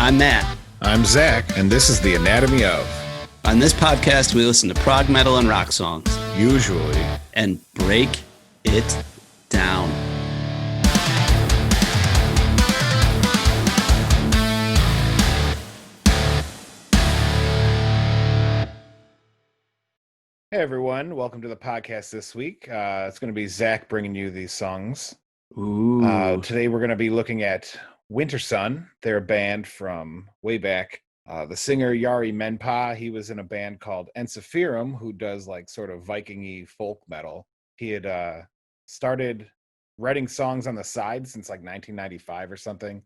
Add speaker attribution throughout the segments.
Speaker 1: I'm Matt.
Speaker 2: I'm Zach, and this is The Anatomy of.
Speaker 1: On this podcast, we listen to prog metal and rock songs.
Speaker 2: Usually.
Speaker 1: And break it down.
Speaker 2: Hey everyone, welcome to the podcast this week. It's going to be Zach bringing you these songs.
Speaker 1: Ooh.
Speaker 2: Today we're going to be looking at Wintersun. They're a band from way back. The singer Jari Menpää, he was in a band called Ensiferum, who does like sort of Viking-y folk metal. He had started writing songs on the side since like 1995 or something,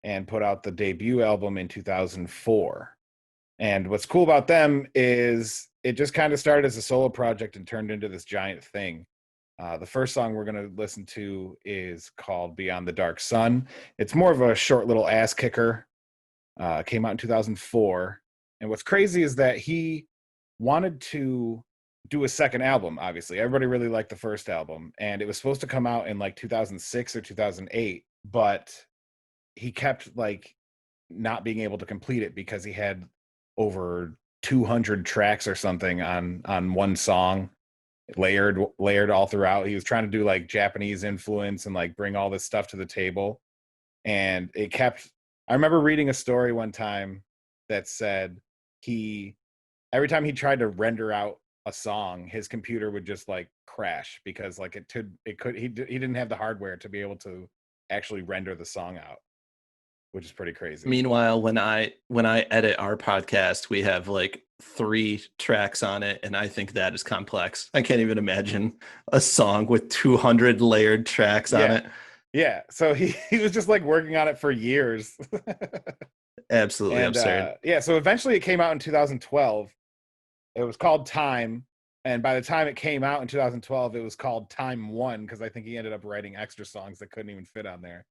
Speaker 2: and put out the debut album in 2004. And what's cool about them is it just kind of started as a solo project and turned into this giant thing. The first song we're going to listen to is called Beyond the Dark Sun. It's more of a short little ass kicker. Came out in 2004. And what's crazy is that he wanted to do a second album, obviously. Everybody really liked the first album. And it was supposed to come out in like 2006 or 2008. But he kept like not being able to complete it because he had over 200 tracks or something on one song, layered all throughout. He was trying to do like Japanese influence and like bring all this stuff to the table, and it kept. I remember reading a story one time that said every time he tried to render out a song, his computer would just like crash because like he didn't have the hardware to be able to actually render the song out, which is pretty crazy.
Speaker 1: Meanwhile, when I edit our podcast, we have like 3 tracks on it, and I think that is complex. I can't even imagine a song with 200 layered tracks on it.
Speaker 2: Yeah, so he was just like working on it for years.
Speaker 1: Absolutely absurd.
Speaker 2: So eventually it came out in 2012. It was called Time, and by the time it came out in 2012, it was called Time 1 because I think he ended up writing extra songs that couldn't even fit on there,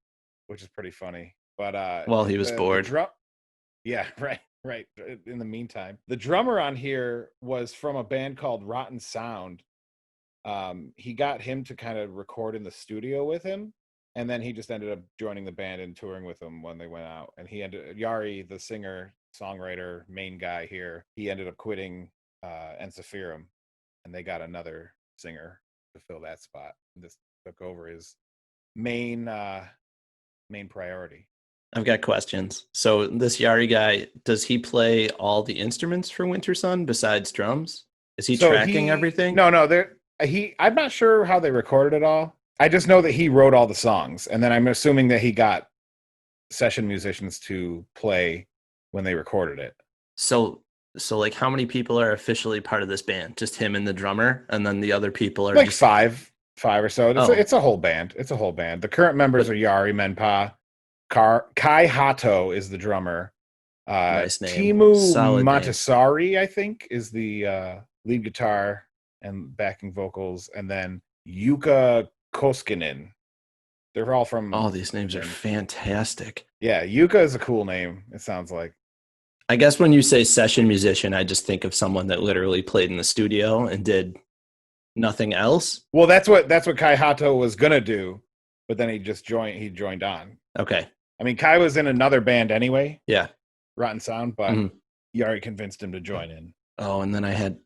Speaker 2: which is pretty funny. But
Speaker 1: while he was bored.
Speaker 2: Right. In the meantime, the drummer on here was from a band called Rotten Sound. He got him to kind of record in the studio with him, and then he just ended up joining the band and touring with them when they went out. And Jari, the singer, songwriter, main guy here, he ended up quitting Ensiferum, and they got another singer to fill that spot. This took over his main priority.
Speaker 1: I've got questions. So this Jari guy, does he play all the instruments for Wintersun besides drums? Is he tracking everything?
Speaker 2: No. I'm not sure how they recorded it all. I just know that he wrote all the songs, and then I'm assuming that he got session musicians to play when they recorded it.
Speaker 1: So like how many people are officially part of this band? Just him and the drummer, and then the other people are
Speaker 2: like
Speaker 1: just...
Speaker 2: five or so. It's a whole band. It's a whole band. The current members are Jari Menpää. Kai Hato is the drummer.
Speaker 1: Nice name.
Speaker 2: Timu
Speaker 1: Solid
Speaker 2: Montessori,
Speaker 1: name.
Speaker 2: I think, is the lead guitar and backing vocals, and then Jukka Koskinen. They're all from...
Speaker 1: All these names are fantastic.
Speaker 2: Yeah, Jukka is a cool name, it sounds like.
Speaker 1: I guess when you say session musician, I just think of someone that literally played in the studio and did nothing else.
Speaker 2: Well, that's what Kai Hato was gonna do, but then he joined on.
Speaker 1: Okay.
Speaker 2: I mean, Kai was in another band anyway.
Speaker 1: Yeah.
Speaker 2: Rotten Sound, but Jari convinced him to join in.
Speaker 1: Oh, and then I had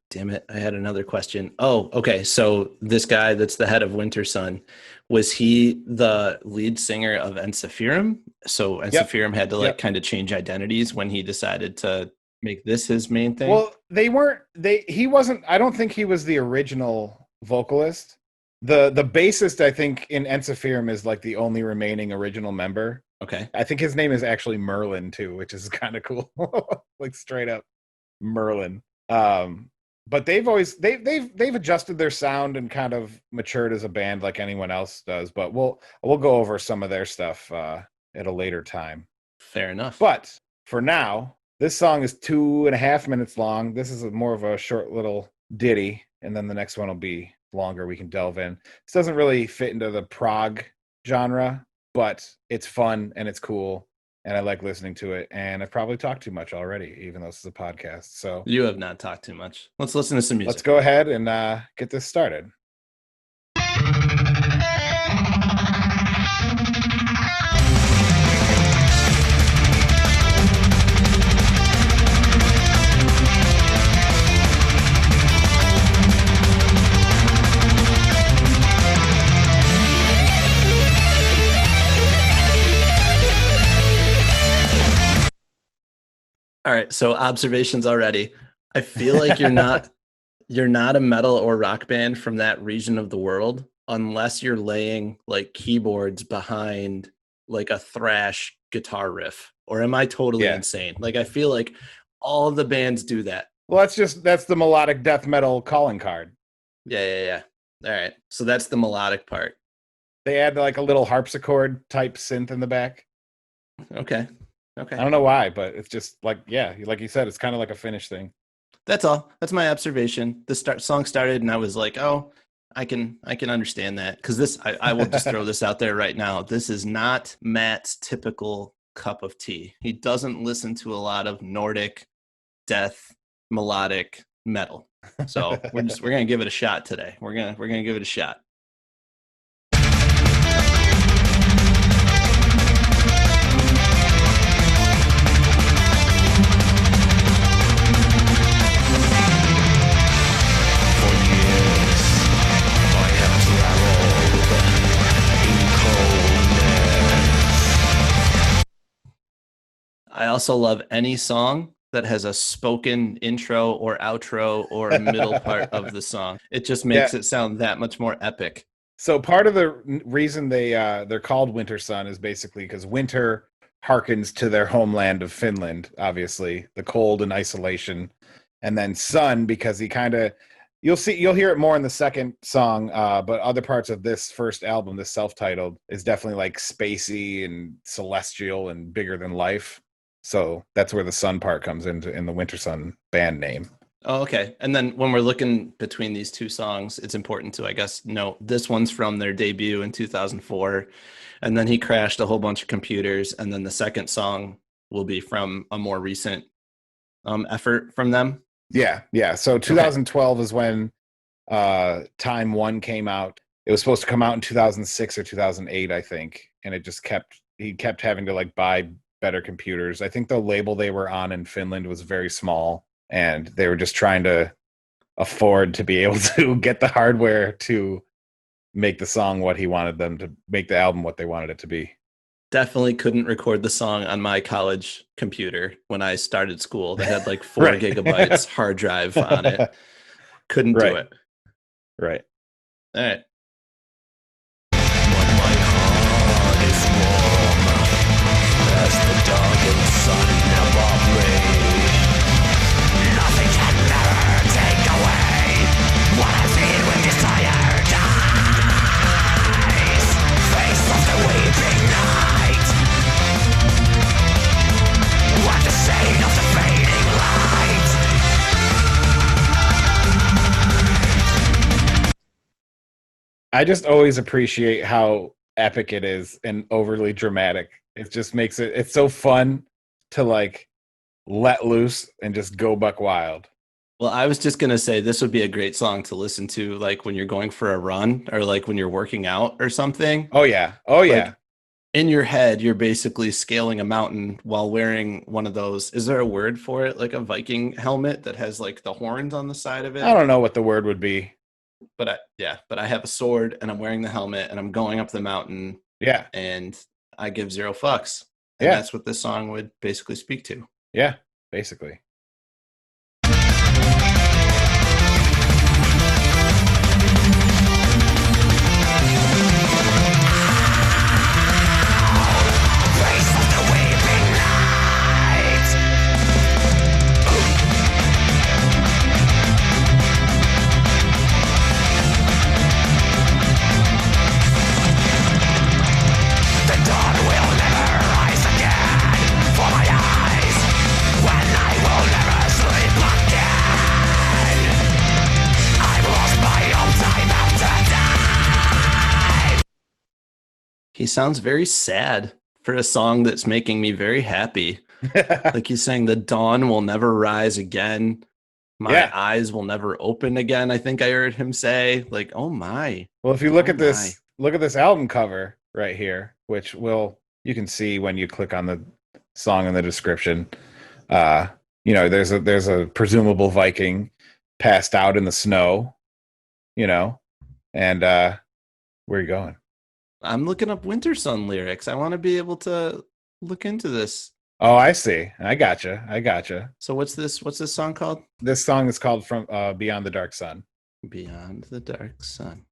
Speaker 1: another question. Oh, okay. So this guy that's the head of Wintersun, was he the lead singer of Ensiferum? So Ensiferum had to kind of change identities when he decided to make this his main thing?
Speaker 2: Well, he wasn't, I don't think he was the original vocalist. The bassist, I think, in Ensiferum is like the only remaining original member.
Speaker 1: Okay.
Speaker 2: I think his name is actually Merlin too, which is kind of cool. Like straight up Merlin. But they've adjusted their sound and kind of matured as a band like anyone else does. But we'll go over some of their stuff at a later time.
Speaker 1: Fair enough.
Speaker 2: But for now, this song is 2.5 minutes long. This is more of a short little ditty, and then the next one will be longer. We can delve in. This doesn't really fit into the prog genre, but it's fun and it's cool, and I like listening to it. And I've probably talked too much already, even though this is a podcast. So
Speaker 1: you have not talked too much. Let's listen to some music.
Speaker 2: Let's go ahead and get this started.
Speaker 1: All right, so observations already. I feel like you're not a metal or rock band from that region of the world unless you're laying like keyboards behind like a thrash guitar riff. Or am I totally
Speaker 2: Yeah.
Speaker 1: insane? Like I feel like all of the bands do that.
Speaker 2: Well, that's the melodic death metal calling card.
Speaker 1: Yeah, yeah, yeah. All right. So that's the melodic part.
Speaker 2: They add like a little harpsichord type synth in the back.
Speaker 1: Okay.
Speaker 2: I
Speaker 1: Okay.
Speaker 2: don't know why, but it's just like, yeah, like you said, it's kind of like a Finnish thing.
Speaker 1: That's all. That's my observation. The song started and I was like, "Oh, I can understand that." Because I will just throw this out there right now. This is not Matt's typical cup of tea. He doesn't listen to a lot of Nordic death melodic metal. So we're gonna give it a shot today. We're gonna give it a shot. I also love any song that has a spoken intro or outro or a middle part of the song. It just
Speaker 2: Yeah.
Speaker 1: makes it sound that much more epic.
Speaker 2: So part of the reason they're called Wintersun is basically because winter harkens to their homeland of Finland, obviously, the cold and isolation, and then sun because he kind of you'll hear it more in the second song, but other parts of this first album, this self-titled, is definitely like spacey and celestial and bigger than life. So that's where the sun part comes into in the Wintersun band name.
Speaker 1: Oh, okay. And then when we're looking between these two songs, it's important to, I guess, note this one's from their debut in 2004. And then he crashed a whole bunch of computers. And then the second song will be from a more recent effort from them.
Speaker 2: Yeah, yeah. So
Speaker 1: Okay.
Speaker 2: 2012 is when Time One came out. It was supposed to come out in 2006 or 2008, I think, and it just he kept having to like buy better computers. I think the label they were on in Finland was very small, and they were just trying to afford to be able to get the hardware to make the song what he wanted them to make the album what they wanted it to be.
Speaker 1: Definitely couldn't record the song on my college computer when I started school that had like four
Speaker 2: Right.
Speaker 1: gigabytes hard drive on it. Couldn't do
Speaker 2: Right.
Speaker 1: it.
Speaker 2: Right.
Speaker 1: All right.
Speaker 2: I just always appreciate how epic it is and overly dramatic. It just makes it's so fun to like let loose and just go buck wild.
Speaker 1: Well, I was just gonna say this would be a great song to listen to, like when you're going for a run or like when you're working out or something.
Speaker 2: Oh yeah. Oh yeah.
Speaker 1: Like in your head, you're basically scaling a mountain while wearing one of those. Is there a word for it? Like a Viking helmet that has like the horns on the side of
Speaker 2: I
Speaker 1: it?
Speaker 2: don't know what the word would be.
Speaker 1: But I have a sword and I'm wearing the helmet and I'm going up the mountain
Speaker 2: Yeah.
Speaker 1: and I give zero fucks. And
Speaker 2: Yeah.
Speaker 1: that's what this song would basically speak to.
Speaker 2: Yeah. Basically.
Speaker 1: He sounds very sad for a song that's making me very happy. Like he's saying, the dawn will never rise again. My
Speaker 2: Yeah.
Speaker 1: eyes will never open again. I think I heard him say, like, oh my,
Speaker 2: Well, if you
Speaker 1: oh my.
Speaker 2: look at this album cover right here, which will you can see when you click on the song in the description. Uh, there's a presumable Viking passed out in the snow, you know, and where are you going?
Speaker 1: I'm looking up Wintersun lyrics. I want to be able to look into this.
Speaker 2: Oh, I see. I gotcha. I gotcha.
Speaker 1: So what's this song called?
Speaker 2: This song is called From Beyond the Dark Sun.
Speaker 1: Beyond the Dark Sun.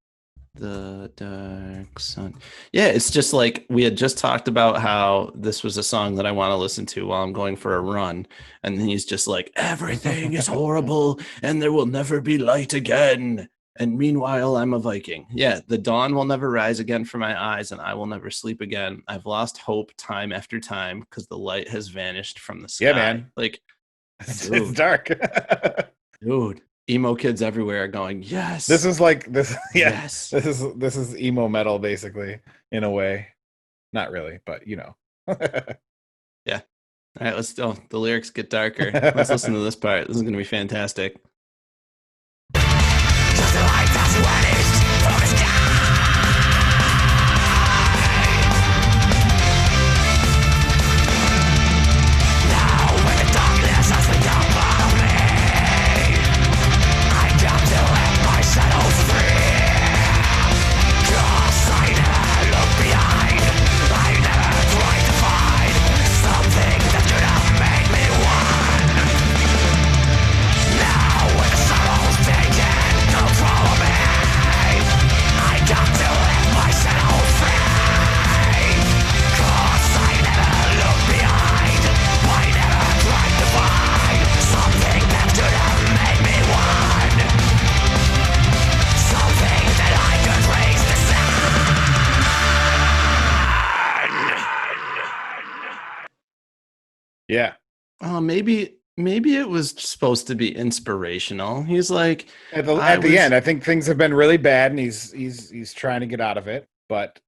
Speaker 1: The Dark Sun. Yeah, it's just like we had just talked about how this was a song that I want to listen to while I'm going for a run. And then he's just like, everything is horrible and there will never be light again. And meanwhile, I'm a Viking. Yeah, the dawn will never rise again for my eyes and I will never sleep again. I've lost hope time after time because the light has vanished from the sky.
Speaker 2: Yeah, man.
Speaker 1: Like,
Speaker 2: It's dark.
Speaker 1: dude, emo kids everywhere are going, yes.
Speaker 2: This is like this. Yeah,
Speaker 1: yes.
Speaker 2: This is emo metal basically in a way. Not really, but you know.
Speaker 1: Yeah. All right, let's go. The lyrics get darker. Let's listen to this part. This is going to be fantastic.
Speaker 3: Just the light that's vanished from the sky. Now when the darkness has become part of me, I got to let my shadow free. 'Cause I never look behind. I never tried to find something that could have made me one. Now when the sorrow's taken control of me, I got to let my shadow free. 'Cause I never look behind. I never tried to find something that could have made me one. Something that I could raise the sun.
Speaker 2: Yeah.
Speaker 1: Oh, maybe it was supposed to be inspirational. He's like,
Speaker 2: At the
Speaker 1: I was-
Speaker 2: end, I think things have been really bad, and he's trying to get out of it. But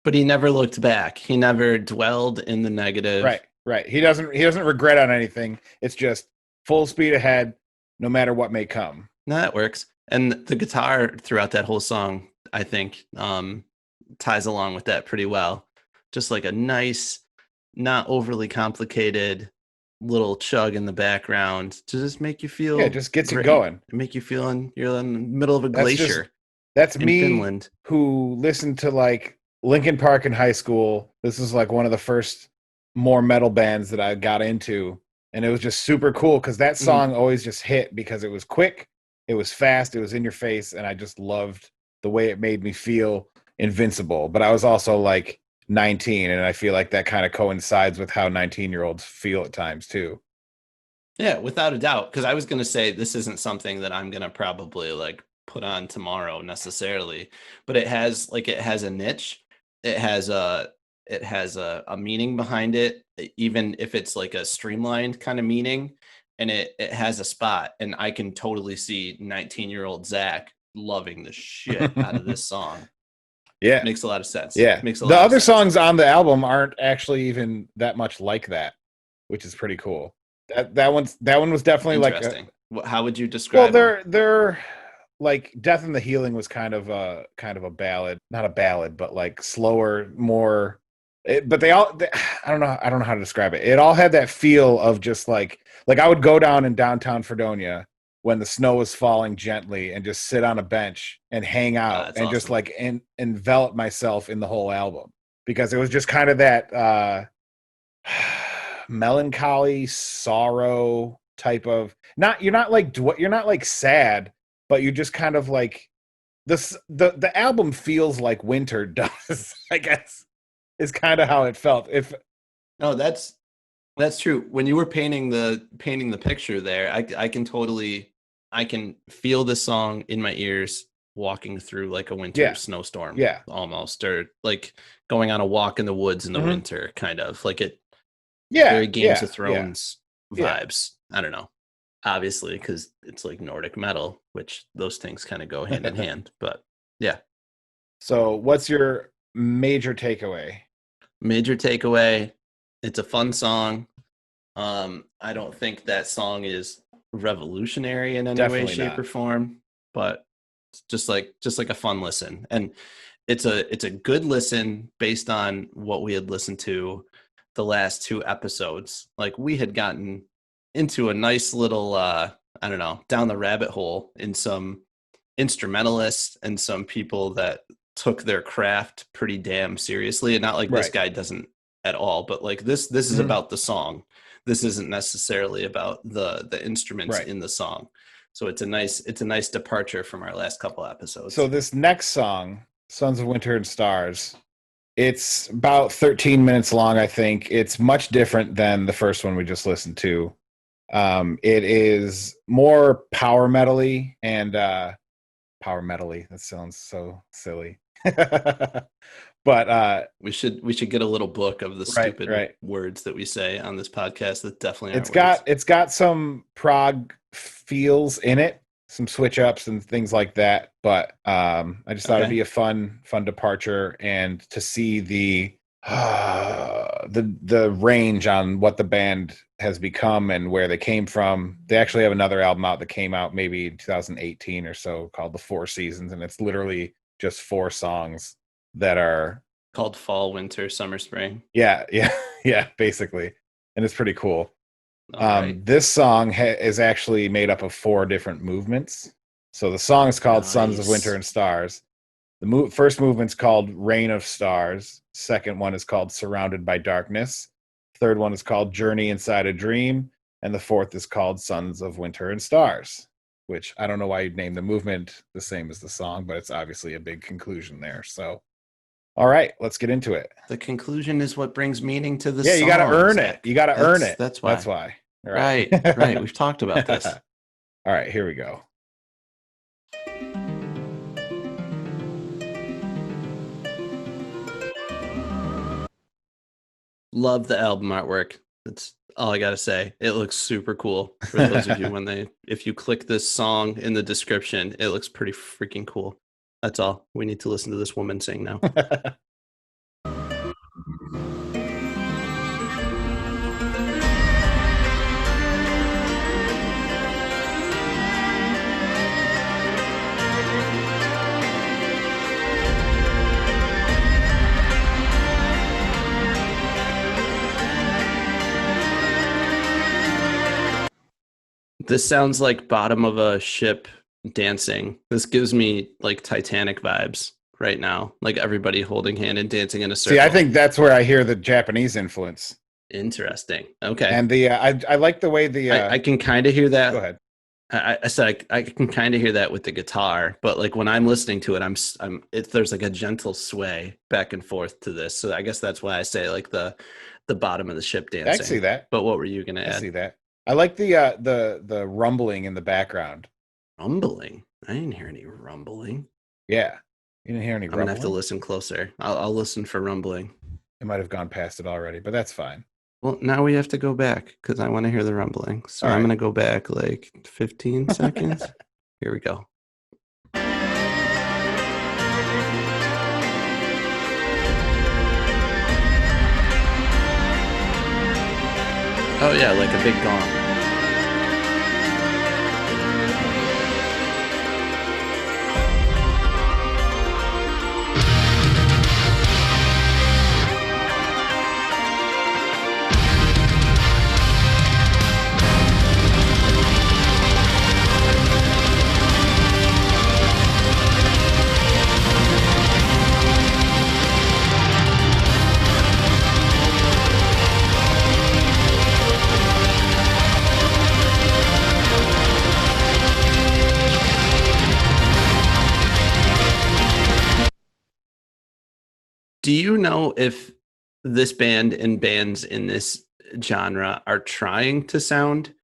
Speaker 1: but he never looked back. He never dwelled in the negative.
Speaker 2: right. He doesn't regret on anything. It's just full speed ahead, no matter what may come.
Speaker 1: No, that works. And the guitar throughout that whole song, I think, ties along with that pretty well. Just like a nice, not overly complicated little chug in the background to just make you feel.
Speaker 2: Yeah, it just gets you
Speaker 1: great.
Speaker 2: going.
Speaker 1: Make you feel you're in the middle of a
Speaker 2: That's just-
Speaker 1: glacier
Speaker 2: That's
Speaker 1: in
Speaker 2: me
Speaker 1: Finland.
Speaker 2: who listened to like Linkin Park in high school. This is like one of the first more metal bands that I got into, and it was just super cool because that song always just hit because it was quick, it was fast, it was in your face, and I just loved the way it made me feel invincible. But I was also like 19, and I feel like that kind of coincides with how 19-year-olds feel at times too.
Speaker 1: Yeah, without a doubt. Because I was going to say this isn't something that I'm going to probably like put on tomorrow necessarily, but it has a niche. It has a meaning behind it, even if it's like a streamlined kind of meaning, and it has a spot. And I can totally see 19-year-old Zach loving the shit out of this song.
Speaker 2: Yeah,
Speaker 1: Makes a lot of sense.
Speaker 2: Yeah,
Speaker 1: Makes a lot
Speaker 2: the
Speaker 1: of
Speaker 2: other
Speaker 1: sense.
Speaker 2: songs on the album aren't actually even that much like that, which is pretty cool. That one was definitely like
Speaker 1: Interesting. How would you describe
Speaker 2: well, they're like Death and the Healing was kind of a ballad, not a ballad, but like slower, more. But I don't know how to describe it. It all had that feel of just like I would go down in downtown Fredonia when the snow was falling gently and just sit on a bench and hang out
Speaker 1: That's
Speaker 2: and just
Speaker 1: awesome.
Speaker 2: like envelop myself in the whole album because it was just kind of that melancholy sorrow type of you're not like sad, but you just kind of like the album feels like winter does, I guess, is kind of how it felt.
Speaker 1: No, that's true. When you were painting the picture there, I can feel the song in my ears walking through like a winter snowstorm.
Speaker 2: Yeah.
Speaker 1: Almost, or like going on a walk in the woods in the winter, kind of like it.
Speaker 2: Yeah.
Speaker 1: Very Games of
Speaker 2: Yeah.
Speaker 1: Thrones
Speaker 2: Yeah.
Speaker 1: vibes. I don't know. Obviously, because it's like Nordic metal, which those things kind of go hand in hand. But yeah.
Speaker 2: So what's your major takeaway?
Speaker 1: Major takeaway, it's a fun song. I don't think that song is revolutionary in any
Speaker 2: Definitely
Speaker 1: way, shape,
Speaker 2: not.
Speaker 1: or form, but it's just like a fun listen. And it's a good listen based on what we had listened to the last two episodes. Like we had gotten into a nice little I don't know, down the rabbit hole in some instrumentalists and some people that took their craft pretty damn seriously. And not like this
Speaker 2: Right.
Speaker 1: guy doesn't at all, but like this is about the song. This isn't necessarily about the instruments
Speaker 2: Right.
Speaker 1: in the song. So it's a nice departure from our last couple episodes.
Speaker 2: So this next song, Sons of Winter and Stars, it's about 13 minutes long, I think. It's much different than the first one we just listened to. It is more power metal-y and power metal-y. That sounds so silly. But
Speaker 1: we should get a little book of the
Speaker 2: Right,
Speaker 1: stupid
Speaker 2: right.
Speaker 1: words that we say on this podcast that definitely aren't
Speaker 2: it's got some prog feels in it, some switch ups and things like that. But I just thought it'd be a fun departure, and to see the range on what the band has become and where they came from. They actually have another album out that came out maybe in 2018 or so called The Four Seasons, and it's literally just 4 songs that are
Speaker 1: called Fall, Winter, Summer, Spring.
Speaker 2: Yeah, basically. And it's pretty cool.
Speaker 1: Right.
Speaker 2: This song is actually made up of 4 different movements. So the song is called Sons of Winter and Stars. The first movement's called Reign of Stars. Second one is called Surrounded by Darkness. Third one is called Journey Inside a Dream. And the fourth is called Sons of Winter and Stars, which I don't know why you'd name the movement the same as the song, but it's obviously a big conclusion there. So, all right, let's get into it.
Speaker 1: The conclusion is what brings meaning to the song.
Speaker 2: Yeah, you got to earn it. You got to earn it.
Speaker 1: That's why.
Speaker 2: That's why.
Speaker 1: Right. We've talked about this.
Speaker 2: All right, here we go.
Speaker 1: Love the album artwork. That's all I gotta say. It looks super cool. For those of you if you click this song in the description, it looks pretty freaking cool. That's all. We need to listen to this woman sing now. This sounds like bottom of a ship dancing. This gives me like Titanic vibes right now. Like everybody holding hand and dancing in a circle.
Speaker 2: See, I think that's where I hear the Japanese influence.
Speaker 1: Interesting. Okay.
Speaker 2: And I like the way
Speaker 1: I can kind of hear that.
Speaker 2: Go ahead.
Speaker 1: I said I can kind of hear that with the guitar, but like when I'm listening to it, there's like a gentle sway back and forth to this. So I guess that's why I say like the bottom of the ship dancing.
Speaker 2: I see that.
Speaker 1: But what were you gonna add?
Speaker 2: I see that. I like the rumbling in the background.
Speaker 1: Rumbling? I didn't hear any rumbling.
Speaker 2: Yeah, you didn't hear any rumbling?
Speaker 1: I'm gonna have to listen closer. I'll listen for rumbling.
Speaker 2: I might have gone past it already, but that's fine.
Speaker 1: Well, now we have to go back because I want to hear the rumbling. So
Speaker 2: All
Speaker 1: I'm
Speaker 2: right.
Speaker 1: gonna go back like 15 seconds. Here we go. Oh yeah, like a big gong. Do you know if this band and bands in this genre are trying to sound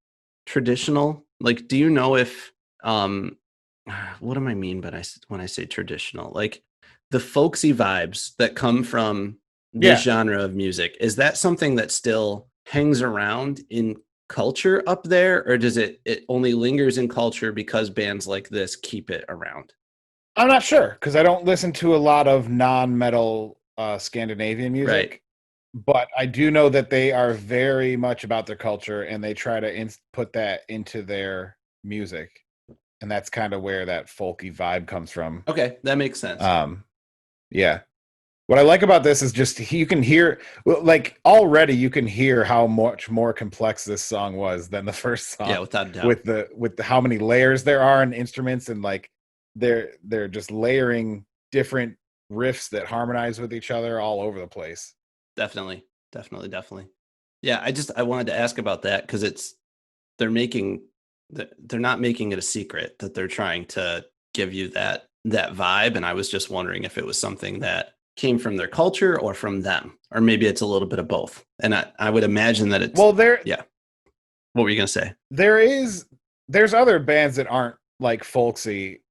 Speaker 1: traditional? Like, do you know if what do I mean when I say traditional? Like the folksy vibes that come from this genre of music, is that something that still hangs around in culture up there, or does it only lingers in culture because bands like this keep it around?
Speaker 2: I'm not sure because I don't listen to a lot of non-metal Scandinavian music,
Speaker 1: Right.
Speaker 2: But I do know that they are very much about their culture and they try to put that into their music, and that's kind of where that folky vibe comes from.
Speaker 1: Okay, that makes sense.
Speaker 2: Yeah. What I like about this is just you can hear, like already you can hear how much more complex this song was than the first song.
Speaker 1: Yeah, without a doubt.
Speaker 2: With how many layers there are in instruments, and like they're just layering different riffs that harmonize with each other all over the place.
Speaker 1: Definitely. Definitely. Yeah, I wanted to ask about that because they're not making it a secret that they're trying to give you that vibe, and I was just wondering if it was something that came from their culture or from them, or maybe it's a little bit of both. And I would imagine that it's yeah. What were you gonna say?
Speaker 2: There's other bands that aren't like folksy.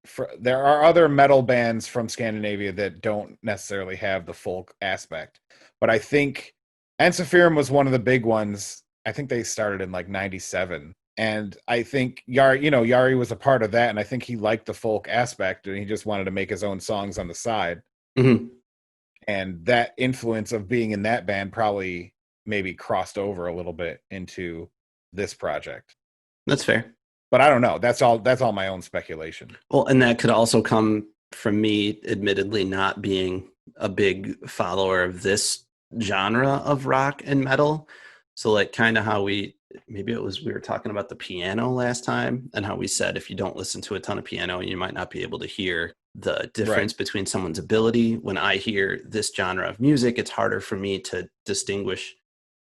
Speaker 2: There are other metal bands from Scandinavia that don't necessarily have the folk aspect, but I think Ensiferum was one of the big ones. I think they started in like '97, and I think Yari was a part of that, and I think he liked the folk aspect, and he just wanted to make his own songs on the side.
Speaker 1: Mm-hmm.
Speaker 2: And that influence of being in that band probably maybe crossed over a little bit into this project.
Speaker 1: That's fair.
Speaker 2: But I don't know. That's all my own speculation.
Speaker 1: Well, and that could also come from me, admittedly, not being a big follower of this genre of rock and metal. So like kind of how we were talking about the piano last time, and how we said if you don't listen to a ton of piano, you might not be able to hear the difference between someone's ability. When I hear this genre of music, it's harder for me to distinguish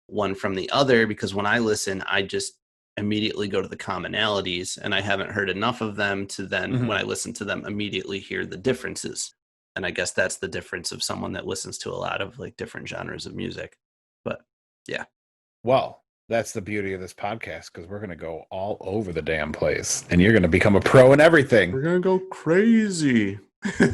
Speaker 1: one from the other, because when I listen, I just immediately go to the commonalities, and I haven't heard enough of them to then when I listen to them immediately hear the differences. And I guess that's the difference of someone that listens to a lot of like different genres of music. But yeah.
Speaker 2: Well, that's the beauty of this podcast, because we're going to go all over the damn place, and you're going to become a pro in everything.
Speaker 1: We're going to go crazy.
Speaker 2: All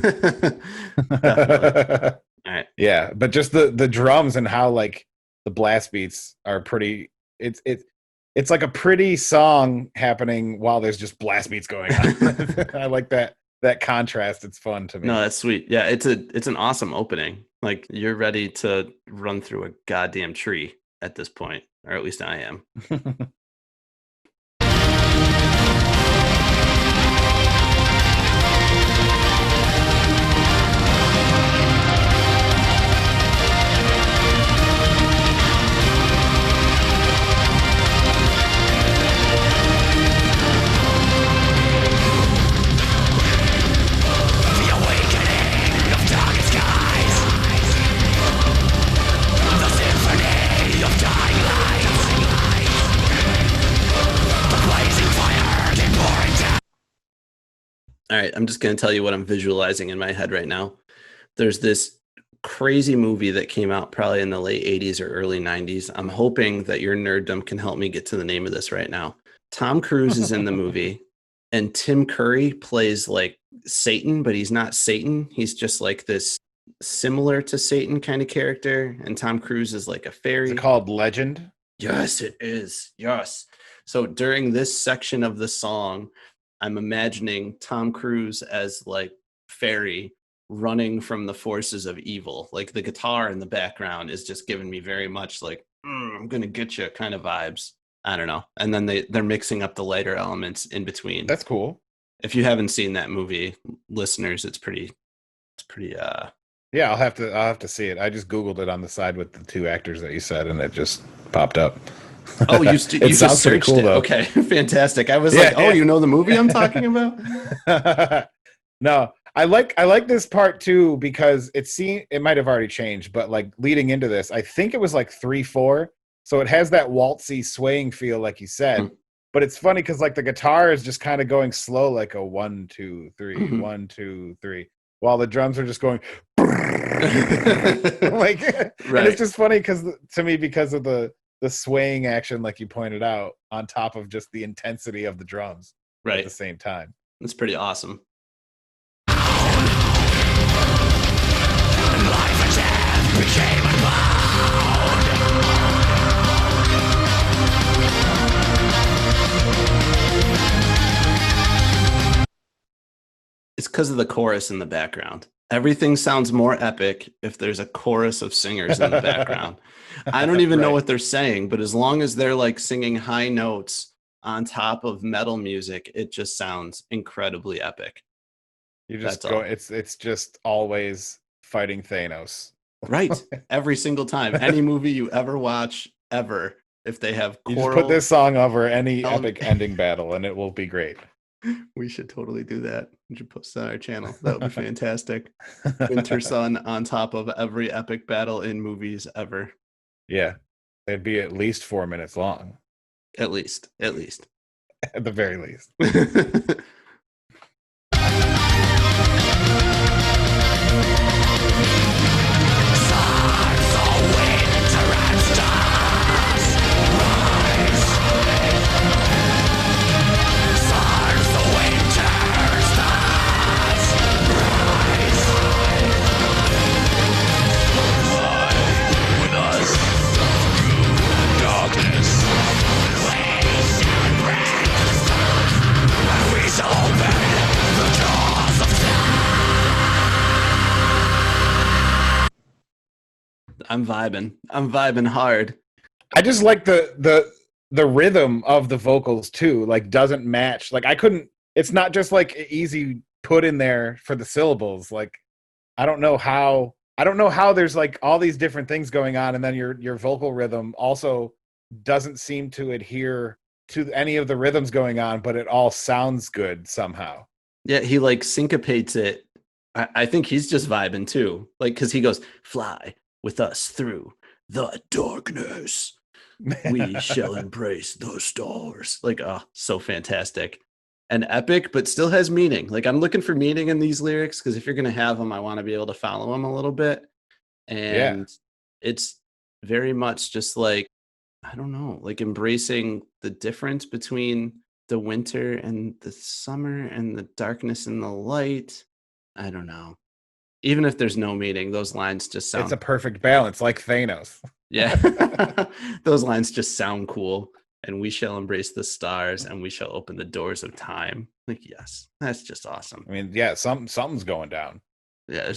Speaker 2: right. Yeah, but just the drums and how like the blast beats are pretty. It's like a pretty song happening while there's just blast beats going on. I like that contrast. It's fun to me.
Speaker 1: No, that's sweet. Yeah, it's an awesome opening. Like you're ready to run through a goddamn tree at this point, or at least I am. All right, I'm just going to tell you what I'm visualizing in my head right now. There's this crazy movie that came out probably in the late 80s or early 90s. I'm hoping that your nerddom can help me get to the name of this right now. Tom Cruise is in the movie, and Tim Curry plays like Satan, but he's not Satan. He's just like this similar to Satan kind of character, and Tom Cruise is like a fairy.
Speaker 2: Is it called Legend?
Speaker 1: Yes, it is. Yes. So during this section of the song, I'm imagining Tom Cruise as like fairy running from the forces of evil. Like the guitar in the background is just giving me very much like, I'm going to get you kind of vibes. I don't know. And then they're mixing up the lighter elements in between.
Speaker 2: That's cool.
Speaker 1: If you haven't seen that movie, listeners, it's pretty
Speaker 2: yeah, I'll have to see it. I just Googled it on the side with the two actors that you said, and it just popped up.
Speaker 1: Oh, you just searched cool, it. Though. Okay, fantastic. I was like, oh, you know the movie I'm talking about?
Speaker 2: No, I like this part too, because it might have already changed, but like leading into this, I think it was like 3/4, so it has that waltzy swaying feel, like you said. But it's funny because like the guitar is just kind of going slow, like a 1 2 3 1 2 3, while the drums are just going like, and it's just funny because of the swaying action, like you pointed out, on top of just the intensity of the drums at the same time.
Speaker 1: That's pretty awesome.
Speaker 3: Life and death became unbound.
Speaker 1: It's because of the chorus in the background. Everything sounds more epic if there's a chorus of singers in the background. I don't even know what they're saying, but as long as they're like singing high notes on top of metal music, it just sounds incredibly epic.
Speaker 2: You just go. It's just always fighting Thanos.
Speaker 1: Right. Every single time. Any movie you ever watch, ever, if they have choral,
Speaker 2: you just put this song over any epic ending battle, and it will be great.
Speaker 1: We should totally do that. We should post it on our channel. That would be fantastic. Wintersun on top of every epic battle in movies ever.
Speaker 2: Yeah. They'd be at least 4 minutes long.
Speaker 1: At least.
Speaker 2: At the very least.
Speaker 1: I'm vibing hard.
Speaker 2: I just like the rhythm of the vocals too. Like doesn't match. Like I couldn't. It's not just like easy put in there for the syllables. Like I don't know how. There's like all these different things going on, and then your vocal rhythm also doesn't seem to adhere to any of the rhythms going on, but it all sounds good somehow.
Speaker 1: Yeah, he like syncopates it. I think he's just vibing too. Like, because he goes, fly with us through the darkness. We shall embrace the stars. Like, oh, so fantastic. And epic, but still has meaning. Like, I'm looking for meaning in these lyrics because if you're going to have them, I want to be able to follow them a little bit. And it's very much just like, I don't know, like embracing the difference between the winter and the summer and the darkness and the light. I don't know. Even if there's no meaning, those lines just sound...
Speaker 2: It's a perfect balance, like Thanos.
Speaker 1: Yeah. Those lines just sound cool. And we shall embrace the stars and we shall open the doors of time. Like, yes, that's just awesome.
Speaker 2: I mean, yeah, something's going down.
Speaker 1: Yeah,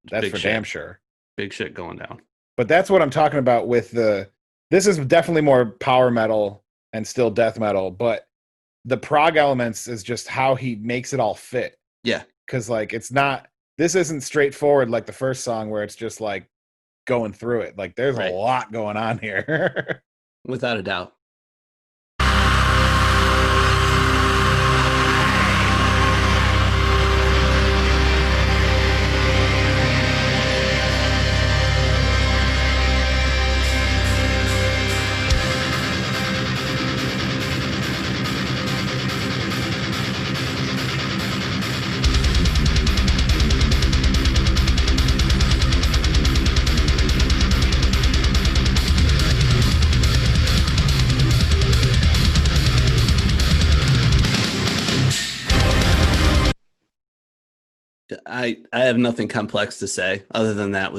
Speaker 2: that's for damn sure.
Speaker 1: Big shit going down.
Speaker 2: But that's what I'm talking about with this is definitely more power metal and still death metal, but the prog elements is just how he makes it all fit.
Speaker 1: Yeah.
Speaker 2: Because like this isn't straightforward like the first song where it's just like going through it. Like there's a lot going on here.
Speaker 1: Without a doubt. I have nothing complex to say other than that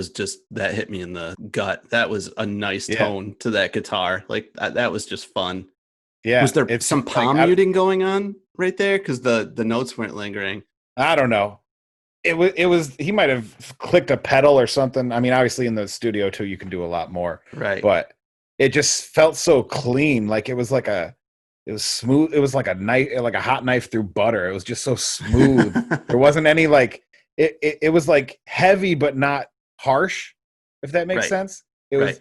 Speaker 1: hit me in the gut. That was a nice tone to that guitar. Like that was just fun.
Speaker 2: Yeah.
Speaker 1: Was there some palm muting going on right there? Because the notes weren't lingering.
Speaker 2: I don't know. It was he might have clicked a pedal or something. I mean, obviously in the studio too, you can do a lot more.
Speaker 1: Right.
Speaker 2: But it just felt so clean. Like it was smooth. It was like a knife, like a hot knife through butter. It was just so smooth. There wasn't any like it was like heavy but not harsh, if that makes sense. It was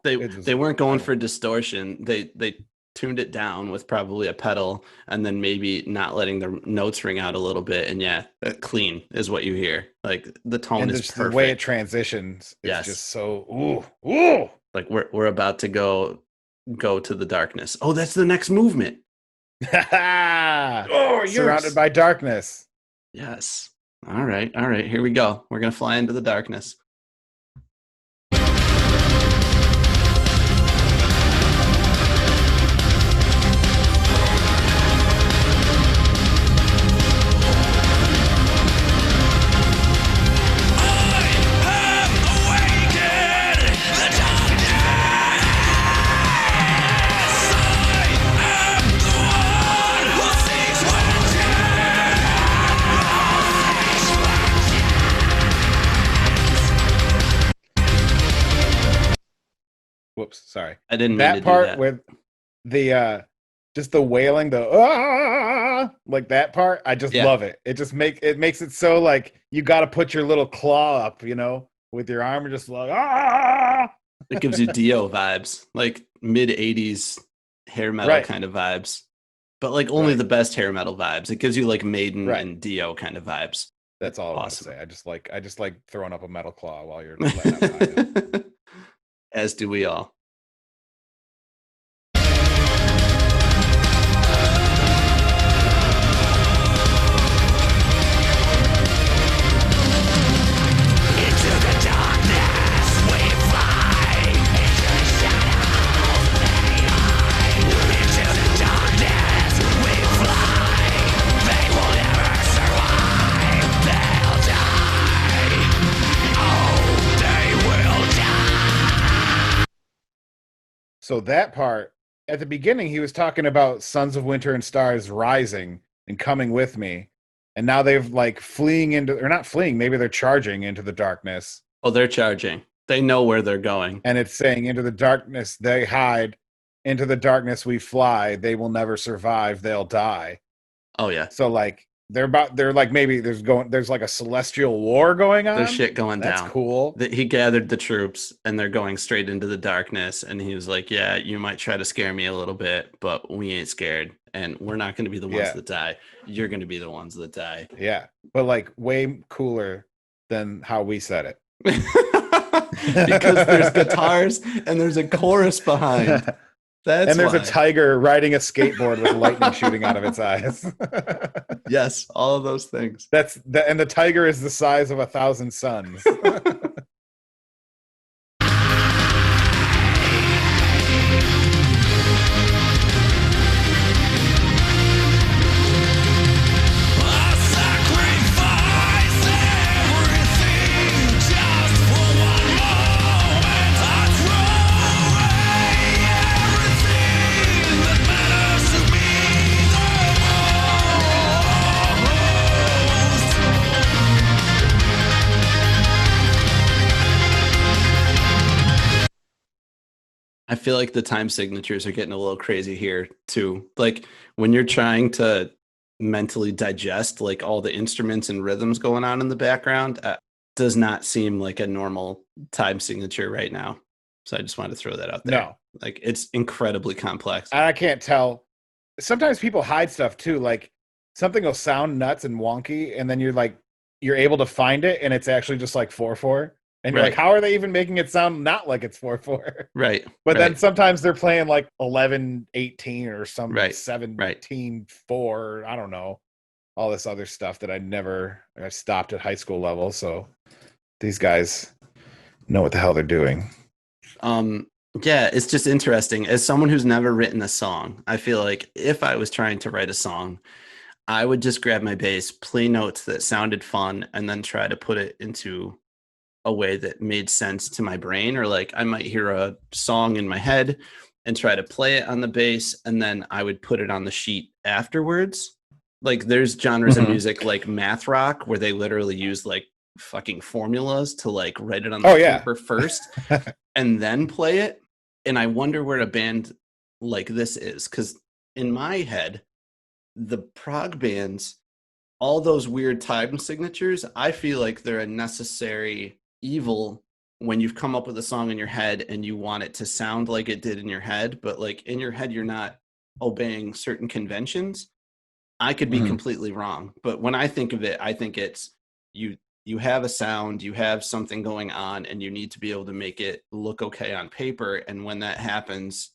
Speaker 1: they weren't going for distortion. They tuned it down with probably a pedal and then maybe not letting the notes ring out a little bit. And clean is what you hear. Like the tone is perfect.
Speaker 2: The way it transitions is just so ooh.
Speaker 1: Like we're about to go to the darkness. Oh, that's the next movement.
Speaker 2: You're surrounded by darkness.
Speaker 1: Yes. All right. Here we go. We're gonna fly into the darkness.
Speaker 2: Whoops, sorry.
Speaker 1: I didn't mean
Speaker 2: that
Speaker 1: to
Speaker 2: part
Speaker 1: do that.
Speaker 2: with the just the wailing, like that part. I just love it. It just makes it so like you got to put your little claw up, with your arm, and just like
Speaker 1: It gives you Dio vibes, like mid '80s hair metal kind of vibes, but like only the best hair metal vibes. It gives you like Maiden and Dio kind of vibes.
Speaker 2: That's all I want to say. I just like throwing up a metal claw while you're letting out
Speaker 1: As do we all.
Speaker 2: So that part, at the beginning, he was talking about sons of winter and stars rising and coming with me. And now they've like fleeing into, or not fleeing, maybe they're charging into the darkness.
Speaker 1: Oh, they're charging. They know where they're going.
Speaker 2: And it's saying, into the darkness they hide, into the darkness we fly. They will never survive. They'll die.
Speaker 1: Oh yeah.
Speaker 2: So like they're like maybe there's like a celestial war going on.
Speaker 1: There's shit going down.
Speaker 2: That's cool.
Speaker 1: He gathered the troops and they're going straight into the darkness. And he was like, yeah, you might try to scare me a little bit, but we ain't scared. And we're not going to be the ones that die. You're going to be the ones that die.
Speaker 2: Yeah. But like way cooler than how we said it.
Speaker 1: Because there's guitars and there's a chorus behind. That's
Speaker 2: and there's a tiger riding a skateboard with lightning shooting out of its eyes.
Speaker 1: Yes, all of those things.
Speaker 2: And the tiger is the size of 1,000 suns.
Speaker 1: I feel like the time signatures are getting a little crazy here too. Like when you're trying to mentally digest like all the instruments and rhythms going on in the background, does not seem like a normal time signature right now. So I just wanted to throw that out there.
Speaker 2: No.
Speaker 1: Like it's incredibly complex.
Speaker 2: I can't tell. Sometimes people hide stuff too. Like something will sound nuts and wonky, and then you're able to find it, and it's actually just like 4/4. And you're like, how are they even making it sound not like it's 4/4?
Speaker 1: Right.
Speaker 2: But then sometimes they're playing like 11/18 or some 17/4. I don't know. All this other stuff that I stopped at high school level. So these guys know what the hell they're doing.
Speaker 1: Yeah, it's just interesting. As someone who's never written a song, I feel like if I was trying to write a song, I would just grab my bass, play notes that sounded fun, and then try to put it into a way that made sense to my brain. Or like I might hear a song in my head and try to play it on the bass, and then I would put it on the sheet afterwards. Like there's genres of music like math rock where they literally use like fucking formulas to like write it on the paper first and then play it. And I wonder where a band like this is, because in my head, the prog bands, all those weird time signatures, I feel like they're a necessary evil when you've come up with a song in your head and you want it to sound like it did in your head, but like in your head you're not obeying certain conventions. I could be completely wrong, but when I think of it, I think it's you have a sound, you have something going on, and you need to be able to make it look okay on paper. And when that happens,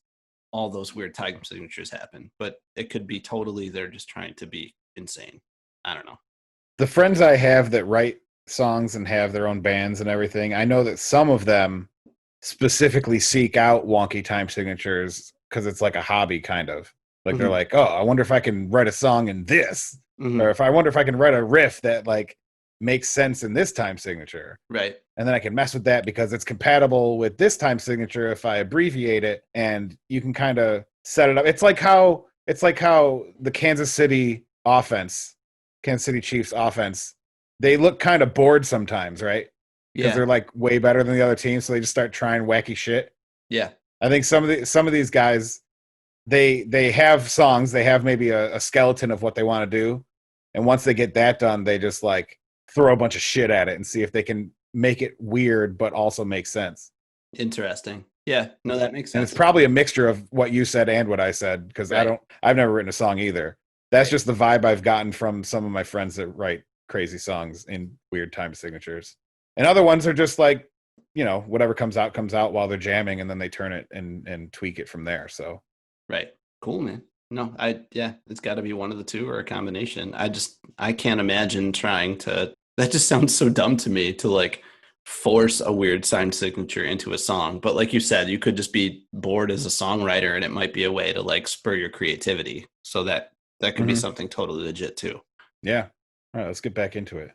Speaker 1: all those weird time signatures happen. But it could be totally they're just trying to be insane. I don't know.
Speaker 2: The friends I have that write songs and have their own bands and everything, I know that some of them specifically seek out wonky time signatures because it's like a hobby kind of. Like they're like, oh, I wonder if I can write a song in this. Or I wonder if I can write a riff that like makes sense in this time signature.
Speaker 1: Right.
Speaker 2: And then I can mess with that because it's compatible with this time signature if I abbreviate it, and you can kind of set it up. It's like how the Kansas City Chiefs offense, they look kind of bored sometimes, right? Because they're like way better than the other team, so they just start trying wacky shit.
Speaker 1: Yeah.
Speaker 2: I think some of these guys, they have songs, they have maybe a skeleton of what they want to do, and once they get that done, they just like throw a bunch of shit at it and see if they can make it weird but also make sense.
Speaker 1: Interesting. Yeah, no, that makes sense.
Speaker 2: And it's probably a mixture of what you said and what I said, because I've never written a song either. That's just the vibe I've gotten from some of my friends that write crazy songs in weird time signatures. And other ones are just like, whatever comes out while they're jamming, and then they turn it and tweak it from there. So
Speaker 1: right. Cool, man. No, it's got to be one of the two or a combination. I can't imagine trying to. That just sounds so dumb to me to like force a weird signed signature into a song. But like you said, you could just be bored as a songwriter, and it might be a way to like spur your creativity. So that could be something totally legit too.
Speaker 2: Yeah. All right, let's get back into it.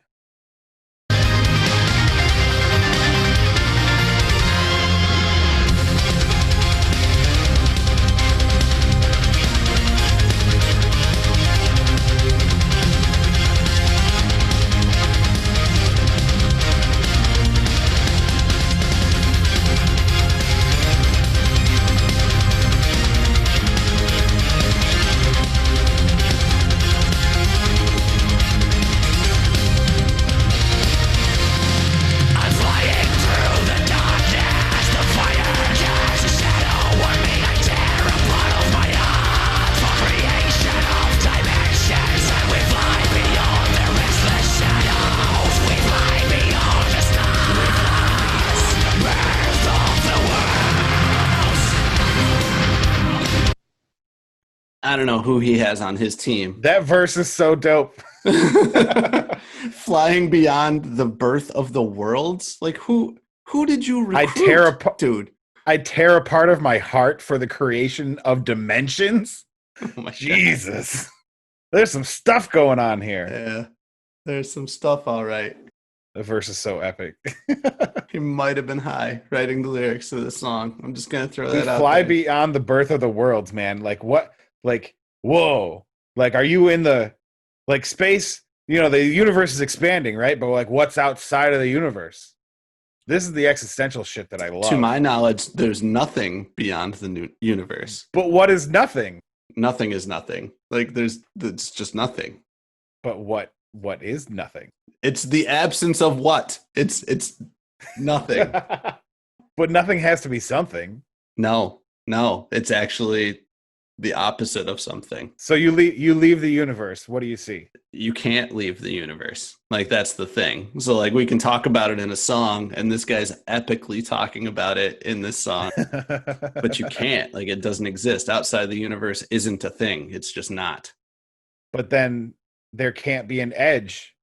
Speaker 1: I don't know who he has on his team.
Speaker 2: That verse is so dope.
Speaker 1: Flying beyond the birth of the worlds. Like who did you recruit, dude?
Speaker 2: I tear a part of my heart for the creation of dimensions.
Speaker 1: Oh my
Speaker 2: Jesus. God. There's some stuff going on here.
Speaker 1: Yeah. There's some stuff, all right.
Speaker 2: The verse is so epic.
Speaker 1: He might have been high writing the lyrics to the song. I'm just gonna throw that out.
Speaker 2: Fly beyond the birth of the worlds, man. Like what? Like, whoa. Like, are you in the like space? The universe is expanding, right? But like, what's outside of the universe? This is the existential shit that I love.
Speaker 1: To my knowledge, there's nothing beyond the new universe.
Speaker 2: But what is nothing?
Speaker 1: Nothing is nothing. Like it's just nothing.
Speaker 2: But what is nothing?
Speaker 1: It's the absence of what? It's nothing.
Speaker 2: But nothing has to be something.
Speaker 1: No, it's actually the opposite of something.
Speaker 2: So you leave the universe. What do you see?
Speaker 1: You can't leave the universe. Like that's the thing. So like we can talk about it in a song, and this guy's epically talking about it in this song. But you can't. Like it doesn't exist. Outside the universe isn't a thing. It's just not.
Speaker 2: But then there can't be an edge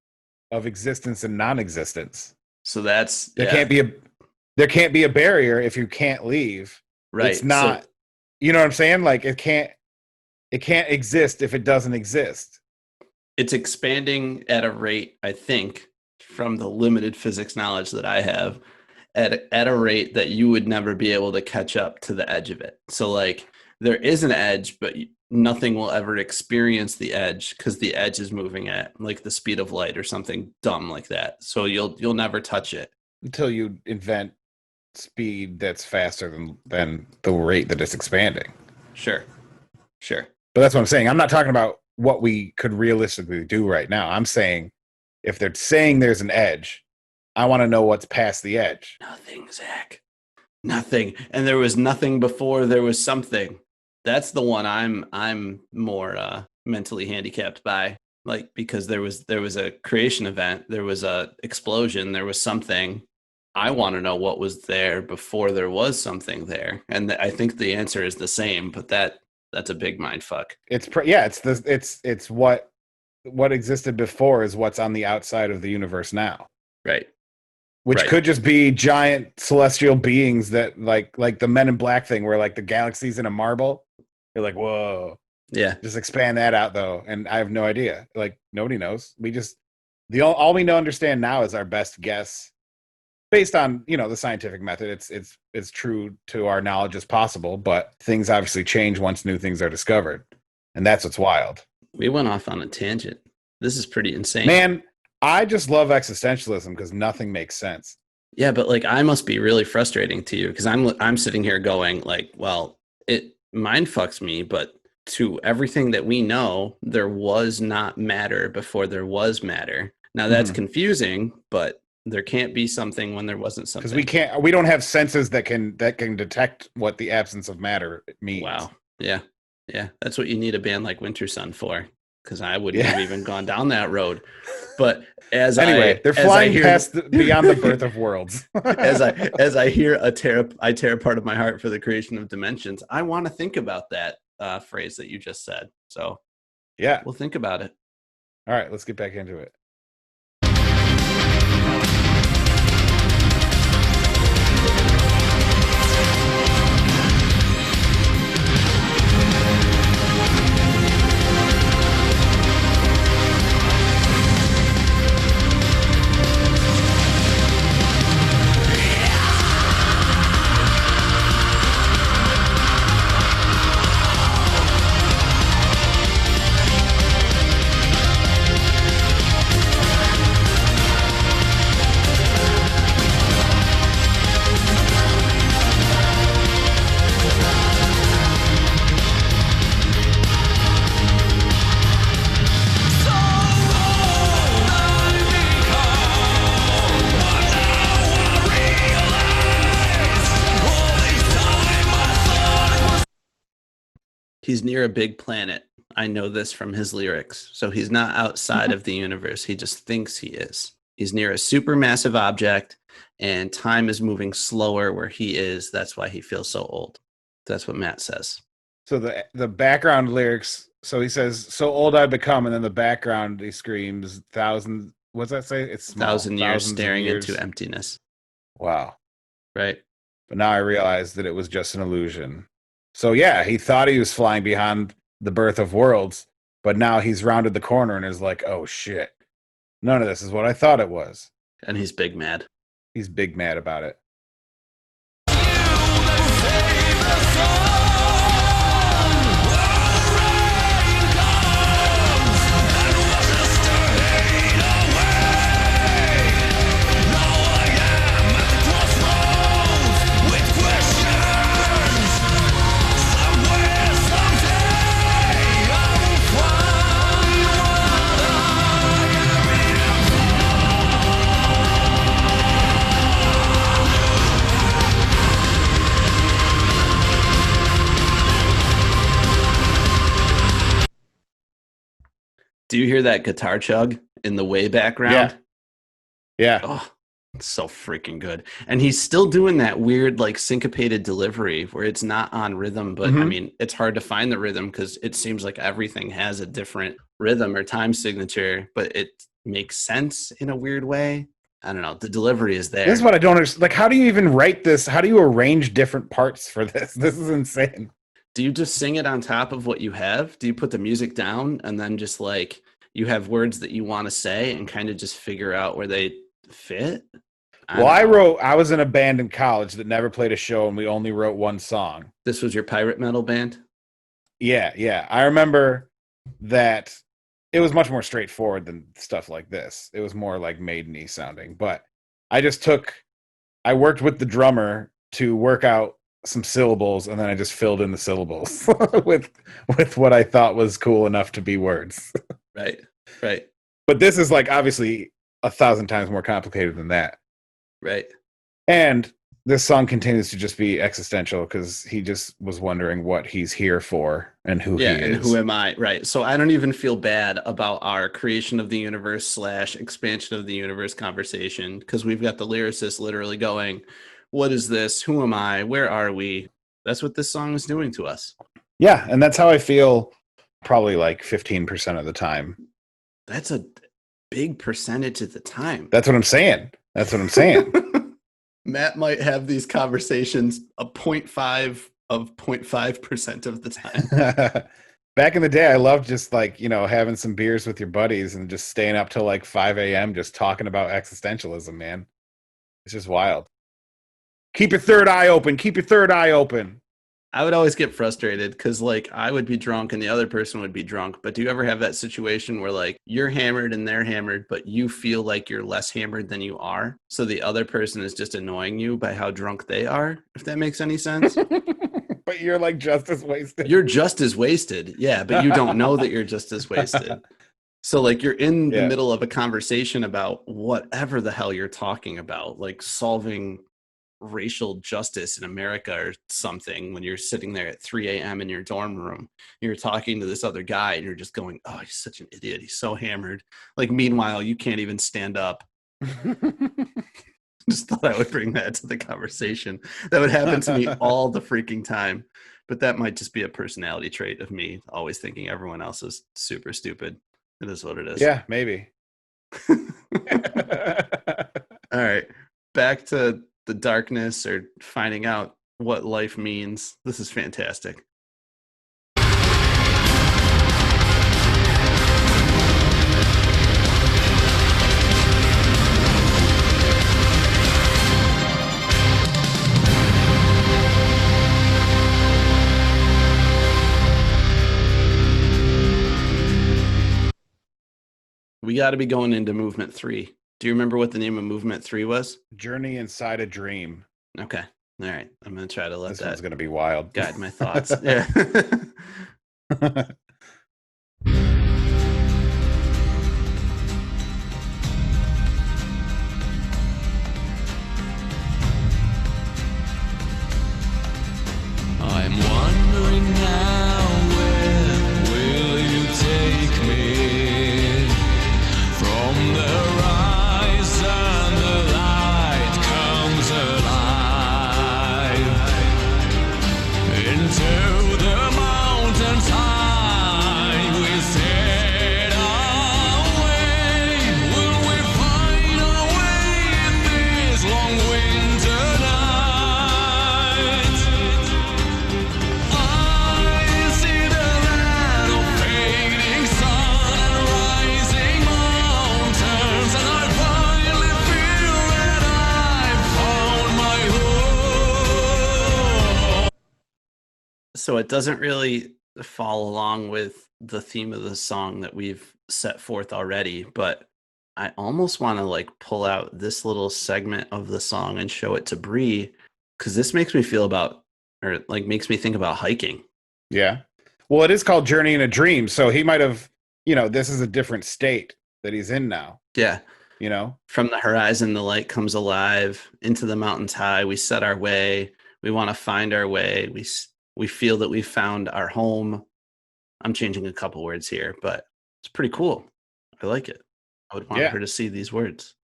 Speaker 2: of existence and non-existence.
Speaker 1: So that's
Speaker 2: there can't be a barrier if you can't leave.
Speaker 1: Right.
Speaker 2: It's not. You know what I'm saying? Like it can't exist if it doesn't exist.
Speaker 1: It's expanding at a rate, I think, from the limited physics knowledge that I have, at a rate that you would never be able to catch up to the edge of it. So like there is an edge, but nothing will ever experience the edge because the edge is moving at like the speed of light or something dumb like that. So you'll never touch it
Speaker 2: until you invent speed that's faster than the rate that it's expanding.
Speaker 1: Sure.
Speaker 2: But that's what I'm saying. I'm not talking about what we could realistically do right now. I'm saying if they're saying there's an edge, I want to know what's past the edge.
Speaker 1: Nothing, Zach. Nothing. And there was nothing before there was something. That's the one I'm more mentally handicapped by. Like because there was a creation event, there was a explosion, there was something. I want to know what was there before there was something there, and I think the answer is the same. But that's a big mind fuck.
Speaker 2: It's what existed before is what's on the outside of the universe now,
Speaker 1: right?
Speaker 2: Which could just be giant celestial beings that like the Men in Black thing, where like the galaxy's in a marble. You're like, whoa,
Speaker 1: yeah.
Speaker 2: Just expand that out though, and I have no idea. Like nobody knows. We just all we know understand now is our best guess. Based on, the scientific method, it's true to our knowledge as possible, but things obviously change once new things are discovered. And that's what's wild.
Speaker 1: We went off on a tangent. This is pretty insane.
Speaker 2: Man, I just love existentialism because nothing makes sense.
Speaker 1: Yeah, but like I must be really frustrating to you because I'm sitting here going like, well, it mind fucks me, but to everything that we know, there was not matter before there was matter. Now that's confusing, but there can't be something when there wasn't something.
Speaker 2: Because we don't have senses that can detect what the absence of matter means.
Speaker 1: Wow. Yeah. That's what you need a band like Wintersun for. because I wouldn't have even gone down that road. But they're
Speaker 2: flying past beyond the birth of worlds.
Speaker 1: as I hear I tear apart of my heart for the creation of dimensions. I want to think about that phrase that you just said. So
Speaker 2: yeah,
Speaker 1: we'll think about it.
Speaker 2: All right, let's get back into it.
Speaker 1: He's near a big planet. I know this from his lyrics. So he's not outside of the universe. He just thinks he is. He's near a supermassive object, and time is moving slower where he is. That's why he feels so old. That's what Matt says.
Speaker 2: So the background lyrics, so he says, so old I become, and then the background he screams, thousand, what's that say? It's small.
Speaker 1: 1,000 years
Speaker 2: Thousands
Speaker 1: staring
Speaker 2: of years.
Speaker 1: into emptiness.
Speaker 2: Wow.
Speaker 1: Right.
Speaker 2: But now I realize that it was just an illusion. So yeah, he thought he was flying beyond the birth of worlds, but now he's rounded the corner and is like, oh shit, none of this is what I thought it was.
Speaker 1: And he's big mad.
Speaker 2: He's big mad about it.
Speaker 1: Do you hear that guitar chug in the way background?
Speaker 2: Yeah.
Speaker 1: Oh, it's so freaking good. And he's still doing that weird, like, syncopated delivery where it's not on rhythm, but I mean, it's hard to find the rhythm because it seems like everything has a different rhythm or time signature, but it makes sense in a weird way. I don't know. The delivery is there.
Speaker 2: This is what I don't understand. Like, how do you even write this? How do you arrange different parts for this? This is insane.
Speaker 1: Do you just sing it on top of what you have? Do you put the music down and then just like you have words that you want to say and kind of just figure out where they fit?
Speaker 2: I was in a band in college that never played a show and we only wrote one song.
Speaker 1: This was your pirate metal band?
Speaker 2: Yeah. I remember that it was much more straightforward than stuff like this. It was more like maiden-y sounding, but I worked with the drummer to work out some syllables, and then I just filled in the syllables with what I thought was cool enough to be words.
Speaker 1: Right.
Speaker 2: But this is like obviously 1,000 times more complicated than that.
Speaker 1: Right.
Speaker 2: And this song continues to just be existential because he just was wondering what he's here for and who he is.
Speaker 1: And who am I? Right. So I don't even feel bad about our creation of the universe / expansion of the universe conversation because we've got the lyricist literally going, what is this? Who am I? Where are we? That's what this song is doing to us.
Speaker 2: Yeah, and that's how I feel probably like 15% of the time.
Speaker 1: That's a big percentage of the time.
Speaker 2: That's what I'm saying.
Speaker 1: Matt might have these conversations a 0.5% of the time.
Speaker 2: Back in the day, I loved just like, having some beers with your buddies and just staying up till like 5 a.m. just talking about existentialism, man. It's just wild. Keep your third eye open.
Speaker 1: I would always get frustrated because like I would be drunk and the other person would be drunk. But do you ever have that situation where like you're hammered and they're hammered, but you feel like you're less hammered than you are? So the other person is just annoying you by how drunk they are, if that makes any sense.
Speaker 2: But you're like just as wasted.
Speaker 1: You're just as wasted. Yeah, but you don't know that you're just as wasted. So like you're in the middle of a conversation about whatever the hell you're talking about, like solving racial justice in America or something when you're sitting there at 3 a.m. in your dorm room. You're talking to this other guy and you're just going, oh, he's such an idiot. He's so hammered. Like, meanwhile, you can't even stand up. Just thought I would bring that to the conversation. That would happen to me all the freaking time. But that might just be a personality trait of me, always thinking everyone else is super stupid. It is what it is.
Speaker 2: Yeah, maybe.
Speaker 1: All right. Back to the darkness or finding out what life means. This is fantastic. We got to be going into movement 3. Do you remember what the name of movement 3 was?
Speaker 2: Journey Inside a Dream.
Speaker 1: Okay. All right. I'm going to try to let
Speaker 2: This one's going to be wild.
Speaker 1: guide my thoughts. Yeah.
Speaker 3: I'm wondering now, where will you take me? From the rise and the light comes alive. Into the mountains high we set our way. Will we find our way in this long winter night? I see the land of fading sun and rising mountains, and I finally feel that I've found my home.
Speaker 1: So it doesn't really fall along with the theme of the song that we've set forth already, but I almost want to like pull out this little segment of the song and show it to Bree, because this makes me feel about, or like makes me think about hiking.
Speaker 2: Yeah. Well, it is called Journey in a Dream. So he might have, this is a different state that he's in now,
Speaker 1: Yeah.
Speaker 2: From
Speaker 1: the horizon, the light comes alive. Into the mountains high, we set our way. We want to find our way. We feel that we found our home. I'm changing a couple words here, but it's pretty cool. I like it. I would want her to see these words.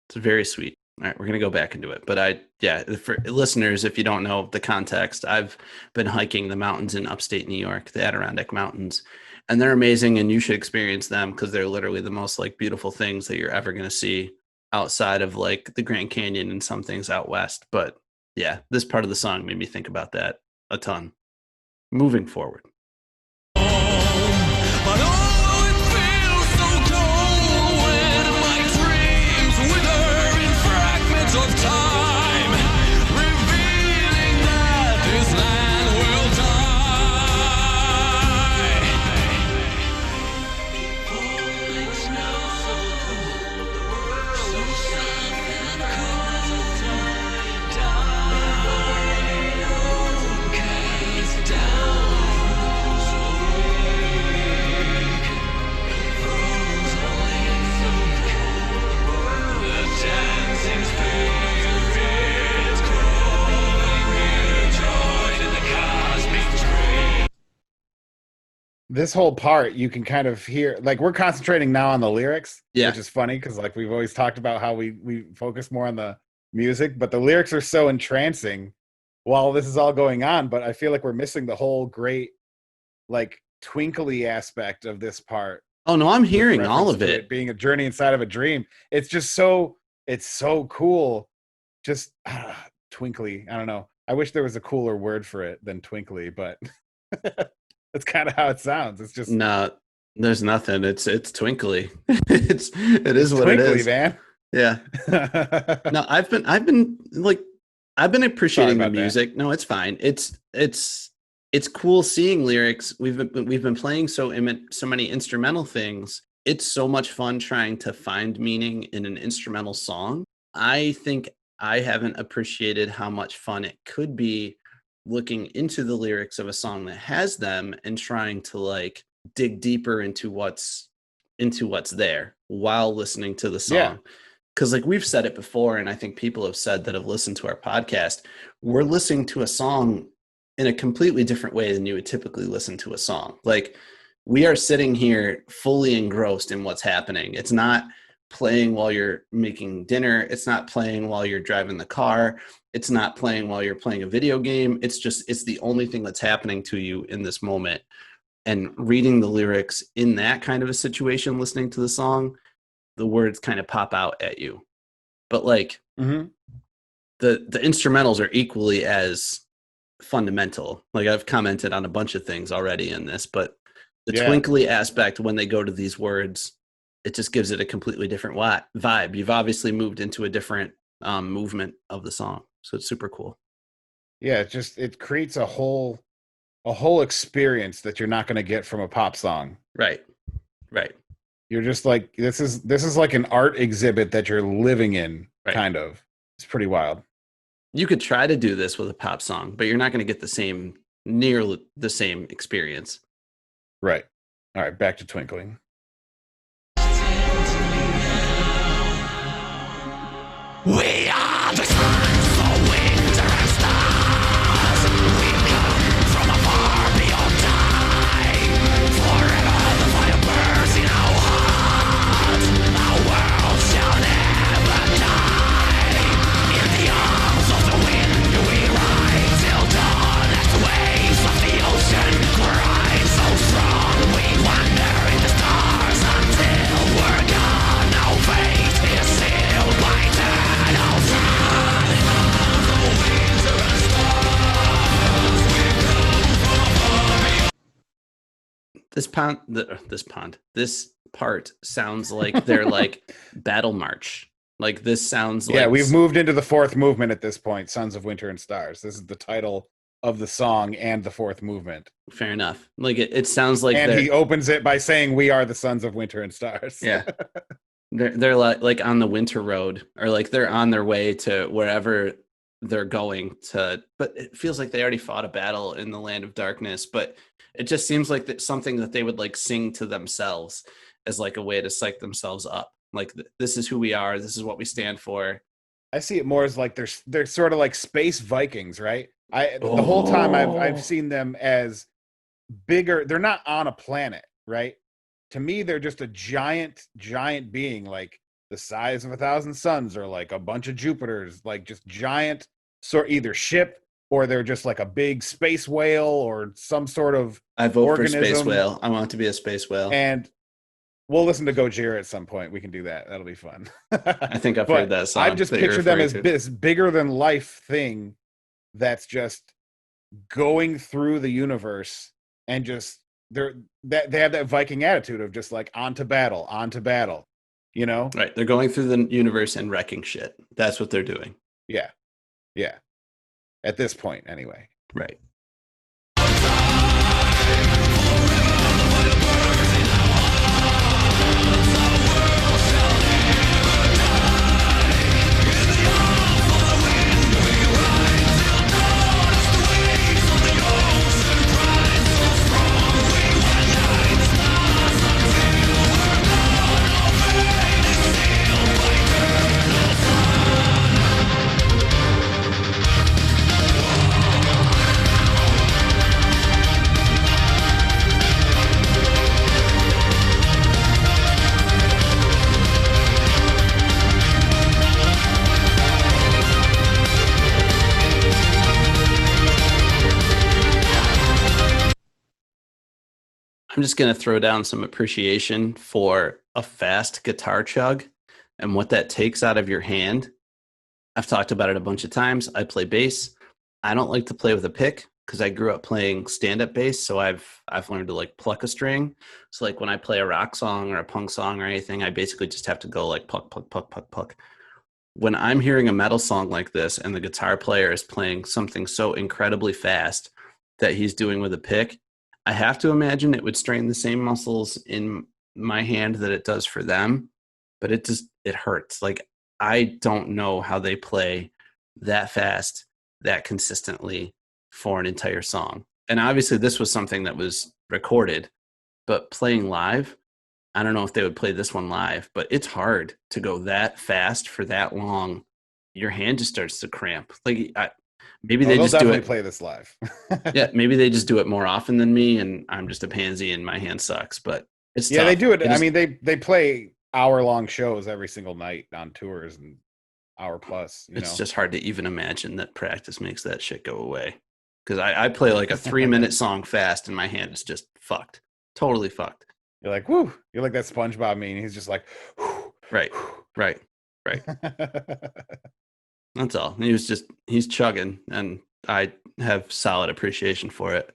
Speaker 1: It's very sweet. All right, we're going to go back into it. But for listeners, if you don't know the context, I've been hiking the mountains in upstate New York, the Adirondack Mountains, and they're amazing, and you should experience them because they're literally the most like beautiful things that you're ever going to see outside of like the Grand Canyon and some things out west. But yeah, this part of the song made me think about that a ton. Moving forward.
Speaker 3: But oh, it feels so cold when my dreams wither in fragments of time, revealing that this land will die. Falling snow so cold, so soft and cold, cast down.
Speaker 2: this whole part, you can kind of hear, like, we're concentrating now on the lyrics, which is funny because, like, we've always talked about how we focus more on the music, but the lyrics are so entrancing while this is all going on. But I feel like we're missing the whole great, like, twinkly aspect of this part.
Speaker 1: Oh no, I'm hearing all of it.
Speaker 2: Being a journey inside of a dream. It's just it's so cool. Just twinkly. I don't know. I wish there was a cooler word for it than twinkly, but that's kind of how it sounds. It's just
Speaker 1: there's nothing. It's twinkly. It is what twinkly, it is,
Speaker 2: man.
Speaker 1: Yeah. No, I've been appreciating the music. That. No, it's fine. It's cool seeing lyrics. We've been playing so many instrumental things. It's so much fun trying to find meaning in an instrumental song. I think I haven't appreciated how much fun it could be looking into the lyrics of a song that has them and trying to like dig deeper into what's there while listening to the song. because like we've said it before, and I think people have said that have listened to our podcast, we're listening to a song in a completely different way than you would typically listen to a song. Like we are sitting here fully engrossed in what's happening. It's not playing while you're making dinner. It's not playing while you're driving the car. It's not playing while you're playing a video game. It's the only thing that's happening to you in this moment. And reading the lyrics in that kind of a situation, listening to the song, the words kind of pop out at you. But like the instrumentals are equally as fundamental. Like I've commented on a bunch of things already in this, but the twinkly aspect when they go to these words, it just gives it a completely different vibe. You've obviously moved into a different movement of the song, so it's super cool.
Speaker 2: Yeah, it creates a whole experience that you're not going to get from a pop song.
Speaker 1: Right.
Speaker 2: You're just like, this is like an art exhibit that you're living in, kind of. It's pretty wild.
Speaker 1: You could try to do this with a pop song, but you're not going to get nearly the same experience.
Speaker 2: Right. All right, back to Twinkling.
Speaker 3: We are the sons of winter and stars. We come from afar beyond time. Forever the fire burns in our hearts. Our world shall never die. In the arms of the wind we ride till dawn. As the waves of the ocean grind so strong. We wander in the stars until we're gone. Our fate is sealed by death. This part sounds like they're like battle march. Like this sounds like
Speaker 2: we've moved into the fourth movement at this point. Sons of Winter and Stars. This is the title of the song and the fourth movement.
Speaker 1: Fair enough. Like it sounds like,
Speaker 2: and he opens it by saying, "We are the Sons of Winter and Stars."
Speaker 1: Yeah. They're like on the winter road, or like they're on their way to wherever they're going to, but it feels like they already fought a battle in the land of darkness. But it just seems like that's something that they would like sing to themselves as like a way to psych themselves up. Like this is who we are. This is what we stand for.
Speaker 2: I see it more as like they're sort of like space Vikings, right? The whole time I've seen them as bigger. They're not on a planet, right? To me, they're just a giant being, like the size of 1,000 suns, or like a bunch of Jupiters, like just giant, sort either ship, or they're just like a big space whale or some sort of
Speaker 1: I vote
Speaker 2: organism.
Speaker 1: for space whale. I want it to be a space whale.
Speaker 2: And we'll listen to Gojira at some point. We can do that. That'll be fun.
Speaker 1: I think I've heard that song.
Speaker 2: I've just pictured them as this bigger than life thing that's just going through the universe, and just they have that Viking attitude of just like on to battle, you know?
Speaker 1: Right. They're going through the universe and wrecking shit. That's what they're doing.
Speaker 2: Yeah. At this point, anyway.
Speaker 1: Right. I'm just going to throw down some appreciation for a fast guitar chug and what that takes out of your hand. I've talked about it a bunch of times. I play bass. I don't like to play with a pick because I grew up playing stand-up bass, so I've learned to like pluck a string. So like when I play a rock song or a punk song or anything, I basically just have to go like pluck, pluck, pluck, pluck, pluck. When I'm hearing a metal song like this and the guitar player is playing something so incredibly fast that he's doing with a pick, I have to imagine it would strain the same muscles in my hand that it does for them, but it hurts. Like, I don't know how they play that fast, that consistently for an entire song. And obviously this was something that was recorded, but playing live, I don't know if they would play this one live, but it's hard to go that fast for that long. Your hand just starts to cramp. Like maybe they just do it.
Speaker 2: Play this live.
Speaker 1: Yeah, maybe they just do it more often than me, and I'm just a pansy and my hand sucks. But it's
Speaker 2: yeah,
Speaker 1: tough.
Speaker 2: they do it. I mean, they play hour-long shows every single night on tours and hour plus.
Speaker 1: It's just hard to even imagine that practice makes that shit go away. Because I play like a 3-minute song fast, and my hand is just fucked, totally fucked.
Speaker 2: You're like, whoo! You're like that SpongeBob meme. He's just like, whoo,
Speaker 1: right. That's all. He's chugging, and I have solid appreciation for it.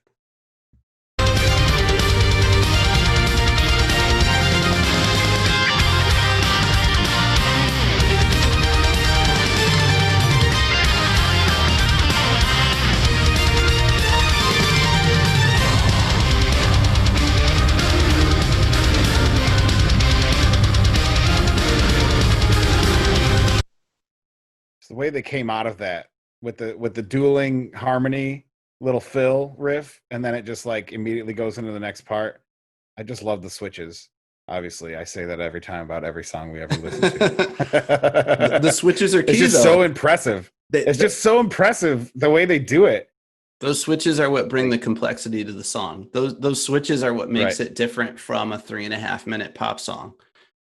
Speaker 2: The way they came out of that with the dueling harmony little fill riff, and then it just like immediately goes into the next part. I just love the switches. Obviously, I say that every time about every song we ever listen to.
Speaker 1: The switches are key.
Speaker 2: It's just so impressive. It's just so impressive the way they do it.
Speaker 1: Those switches are what bring the complexity to the song. Those switches are what makes it different from a 3.5-minute pop song.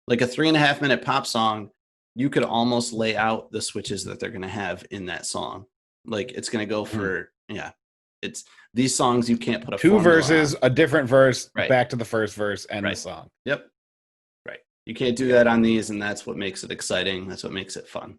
Speaker 1: Like a 3.5-minute pop song, you could almost lay out the switches that they're going to have in that song. Like it's going to go for, it's these songs you can't put a
Speaker 2: 2 verses,
Speaker 1: on.
Speaker 2: A different verse, back to the first verse, and the song.
Speaker 1: Yep. Right. You can't do that on these, and that's what makes it exciting. That's what makes it fun.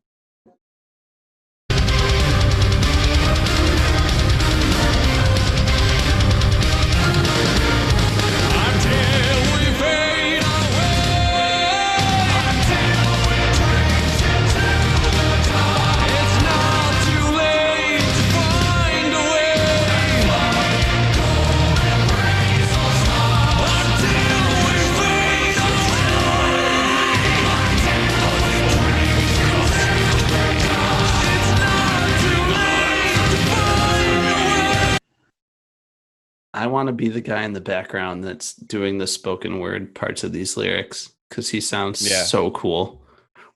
Speaker 1: I want to be the guy in the background that's doing the spoken word parts of these lyrics because he sounds so cool.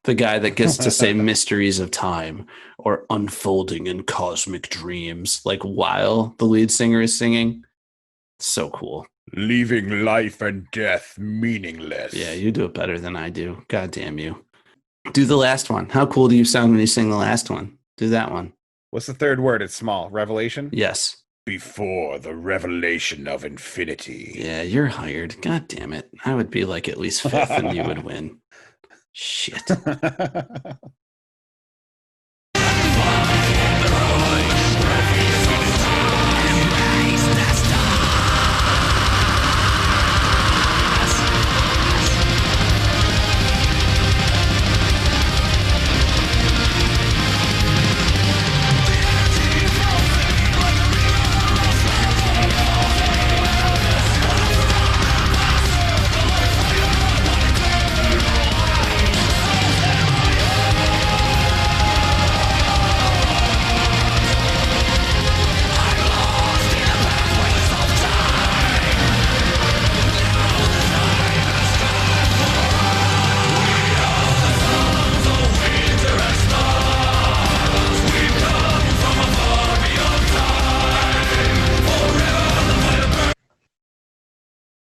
Speaker 1: The guy that gets to say mysteries of time or unfolding in cosmic dreams, like while the lead singer is singing. So cool.
Speaker 2: Leaving life and death meaningless.
Speaker 1: Yeah, you do it better than I do. God damn you. Do the last one. How cool do you sound when you sing the last one? Do that one.
Speaker 2: What's the third word? It's small. Revelation?
Speaker 1: Yes.
Speaker 2: Before the revelation of infinity.
Speaker 1: Yeah, you're hired. God damn it. I would be like at least 5th and you would win. Shit.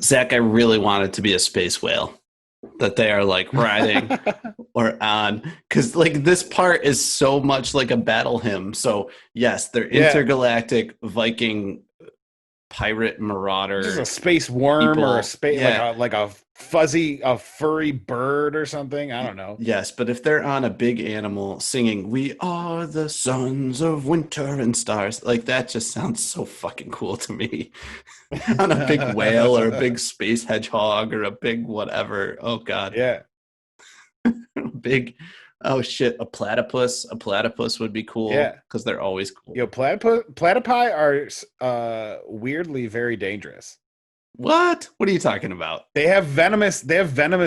Speaker 1: Zach, I really wanted to be a space whale that they are like riding or on, because like this part is so much like a battle hymn. So yes, they're intergalactic Viking pirate marauder.
Speaker 2: Just a space worm or a space like a furry bird or something. I don't know.
Speaker 1: Yes, but if they're on a big animal singing, "We are the sons of winter and stars," like that just sounds so fucking cool to me. On a big whale or a big space hedgehog or a big whatever. Oh god.
Speaker 2: Yeah.
Speaker 1: Big. Oh shit, a platypus. A platypus would be cool.
Speaker 2: Yeah,
Speaker 1: because they're always cool.
Speaker 2: Yo, platypi are weirdly very dangerous.
Speaker 1: What are you talking about?
Speaker 2: They have venomous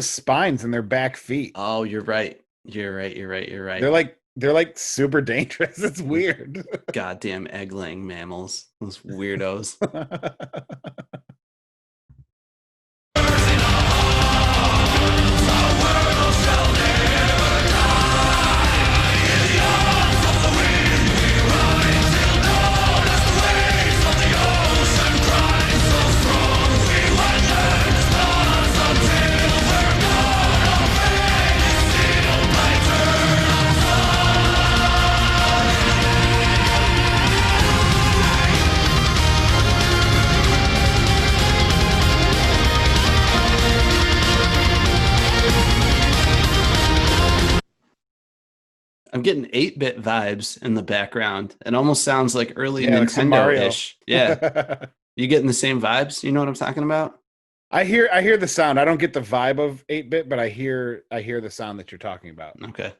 Speaker 2: spines in their back feet.
Speaker 1: Oh, you're right. You're right.
Speaker 2: They're like super dangerous. It's weird.
Speaker 1: Goddamn egg-laying mammals. Those weirdos. I'm getting 8-bit vibes in the background. It almost sounds like early
Speaker 2: like some Mario.
Speaker 1: Nintendo-ish. Yeah. You getting the same vibes? You know what I'm talking about?
Speaker 2: I hear the sound. I don't get the vibe of 8-bit, but I hear the sound that you're talking about.
Speaker 1: Okay.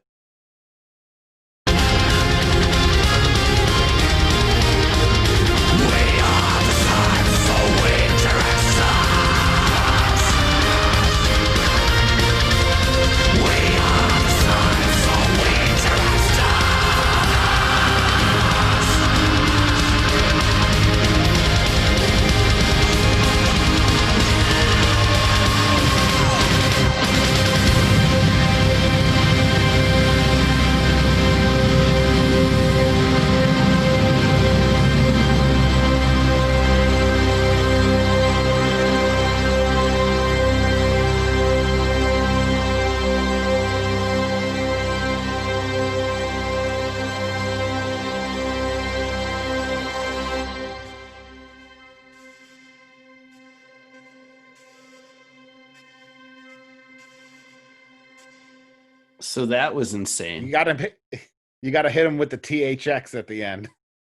Speaker 1: So that was insane.
Speaker 2: You gotta hit him with the THX at the end.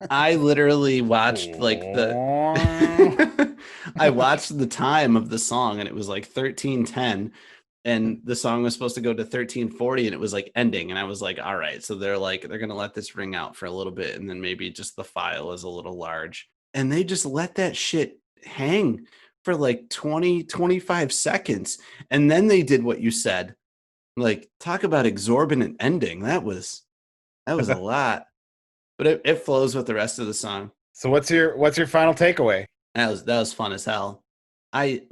Speaker 1: I literally watched I watched the time of the song and it was like 13:10 and the song was supposed to go to 13:40 and it was like ending and I was like, all right, so they're going to let this ring out for a little bit and then maybe just the file is a little large. And they just let that shit hang for like 20-25 seconds and then they did what you said. Like, talk about exorbitant ending. That was a lot. But it flows with the rest of the song.
Speaker 2: So what's your final takeaway?
Speaker 1: That was fun as hell. I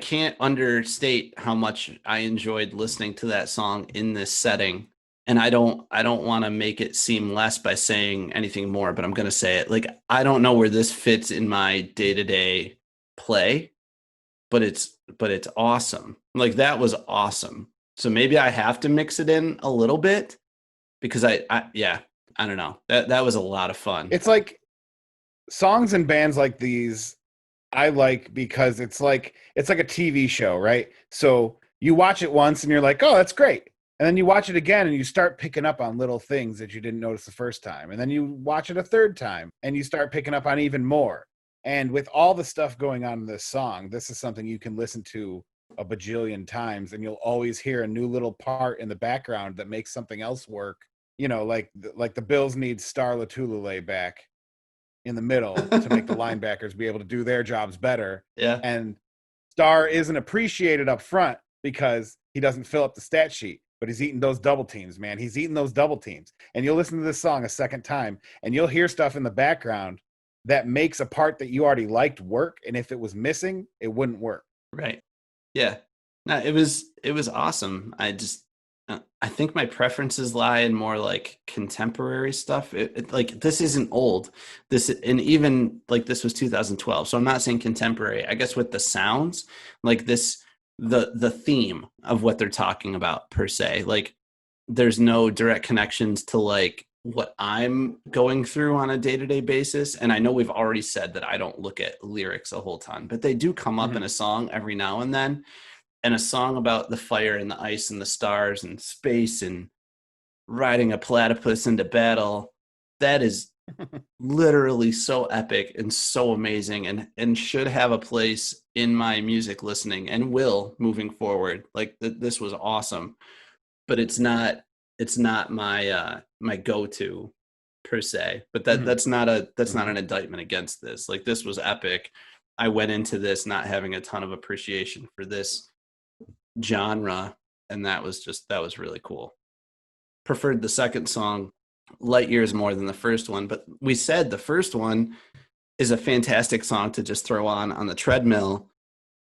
Speaker 1: can't understate how much I enjoyed listening to that song in this setting. And I don't want to make it seem less by saying anything more, but I'm going to say it. Like, I don't know where this fits in my day-to-day play, but it's awesome. Like, that was awesome. So maybe I have to mix it in a little bit because I don't know. That was a lot of fun.
Speaker 2: It's like songs and bands like these I like because it's like a TV show, right? So you watch it once and you're like, "Oh, that's great." And then you watch it again and you start picking up on little things that you didn't notice the first time. And then you watch it a third time and you start picking up on even more. And with all the stuff going on in this song, this is something you can listen to a bajillion times and you'll always hear a new little part in the background that makes something else work. You know, like the Bills need Star Latulele back in the middle to make the linebackers be able to do their jobs better.
Speaker 1: Yeah.
Speaker 2: And Star isn't appreciated up front because he doesn't fill up the stat sheet, but he's eating those double teams, man. He's eating those double teams. And you'll listen to this song a second time and you'll hear stuff in the background that makes a part that you already liked work. And if it was missing, it wouldn't work.
Speaker 1: Right. Yeah. No, it was awesome. I think my preferences lie in more like contemporary stuff. Like, this isn't old. And even like this was 2012. So I'm not saying contemporary. I guess with the sounds, like this, the theme of what they're talking about per se, like there's no direct connections to like what I'm going through on a day-to-day basis. And I know we've already said that I don't look at lyrics a whole ton, but they do come up in a song every now and then. And a song about the fire and the ice and the stars and space and riding a platypus into battle, that is literally so epic and so amazing and should have a place in my music listening and will moving forward. Like, this was awesome, but it's not my my go-to per se, but that's not an indictment against this. Like, this was epic. I went into this not having a ton of appreciation for this genre, and that was really cool. Preferred the second song light years more than the first one, but we said the first one is a fantastic song to just throw on the treadmill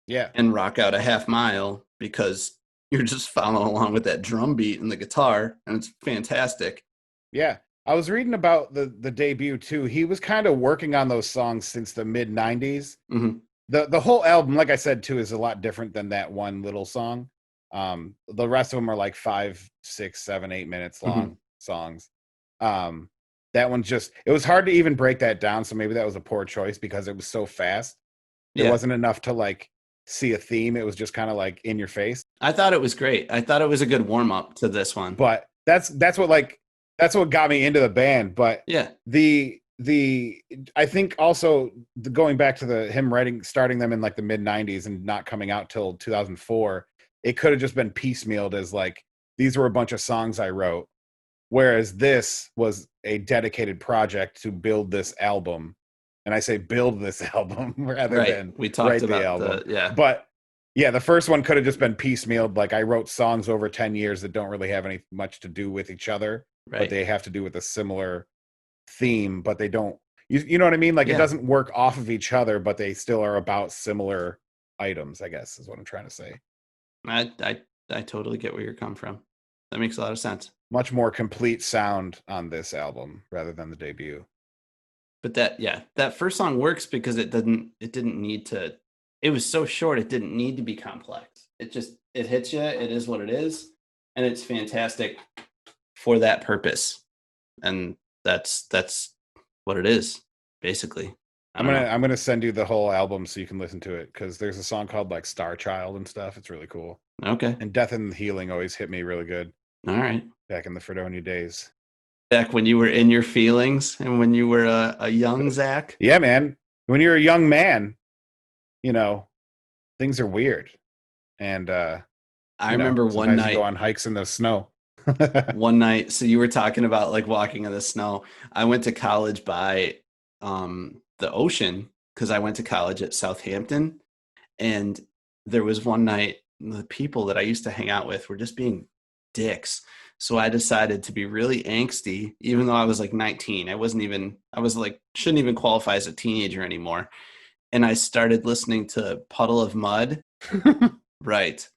Speaker 1: and rock out a half mile because you're just following along with that drum beat and the guitar, and it's fantastic.
Speaker 2: Yeah. I was reading about the debut too. He was kind of working on those songs since the mid 90s.
Speaker 1: Mm-hmm.
Speaker 2: The whole album, like I said too, is a lot different than that one little song. The rest of them are like 5, 6, 7, 8 minutes long songs. That one it was hard to even break that down. So maybe that was a poor choice because it was so fast. It wasn't enough to like see a theme. It was just kind of like in your face.
Speaker 1: I thought it was great. I thought it was a good warm up to this one.
Speaker 2: But that's what got me into the band. But
Speaker 1: Yeah.
Speaker 2: the I think also going back to him starting them in like the mid 90s and not coming out till 2004, it could have just been piecemealed as like these were a bunch of songs I wrote, whereas this was a dedicated project to build this album. And I say build this album rather than
Speaker 1: we talked
Speaker 2: write
Speaker 1: about
Speaker 2: the album.
Speaker 1: the
Speaker 2: But yeah, the first one could have just been piecemealed. Like I wrote songs over 10 years that don't really have any much to do with each other, but they have to do with a similar theme, but they don't, you know what I mean? Like it doesn't work off of each other, but they still are about similar items, I guess is what I'm trying to say.
Speaker 1: I totally get where you're coming from. That makes a lot of sense.
Speaker 2: Much more complete sound on this album rather than the debut.
Speaker 1: But that first song works because it didn't need to, it was so short, it didn't need to be complex. It hits you, it is what it is, and it's fantastic for that purpose. And that's what it is, basically.
Speaker 2: I'm gonna send you the whole album so you can listen to it, because there's a song called like Star Child and stuff. It's really cool.
Speaker 1: Okay.
Speaker 2: And Death and Healing always hit me really good.
Speaker 1: All right.
Speaker 2: Back in the Fredonia days.
Speaker 1: Back when you were in your feelings and when you were a young Zach.
Speaker 2: Yeah, man. When you're a young man, you know, things are weird. And
Speaker 1: I remember one night
Speaker 2: you go on hikes in the snow.
Speaker 1: One night, so you were talking about like walking in the snow. I went to college by the ocean because I went to college at Southampton, and there was one night the people that I used to hang out with were just being dicks. So I decided to be really angsty, even though I was like 19. I was like, shouldn't even qualify as a teenager anymore. And I started listening to Puddle of Mud. Right.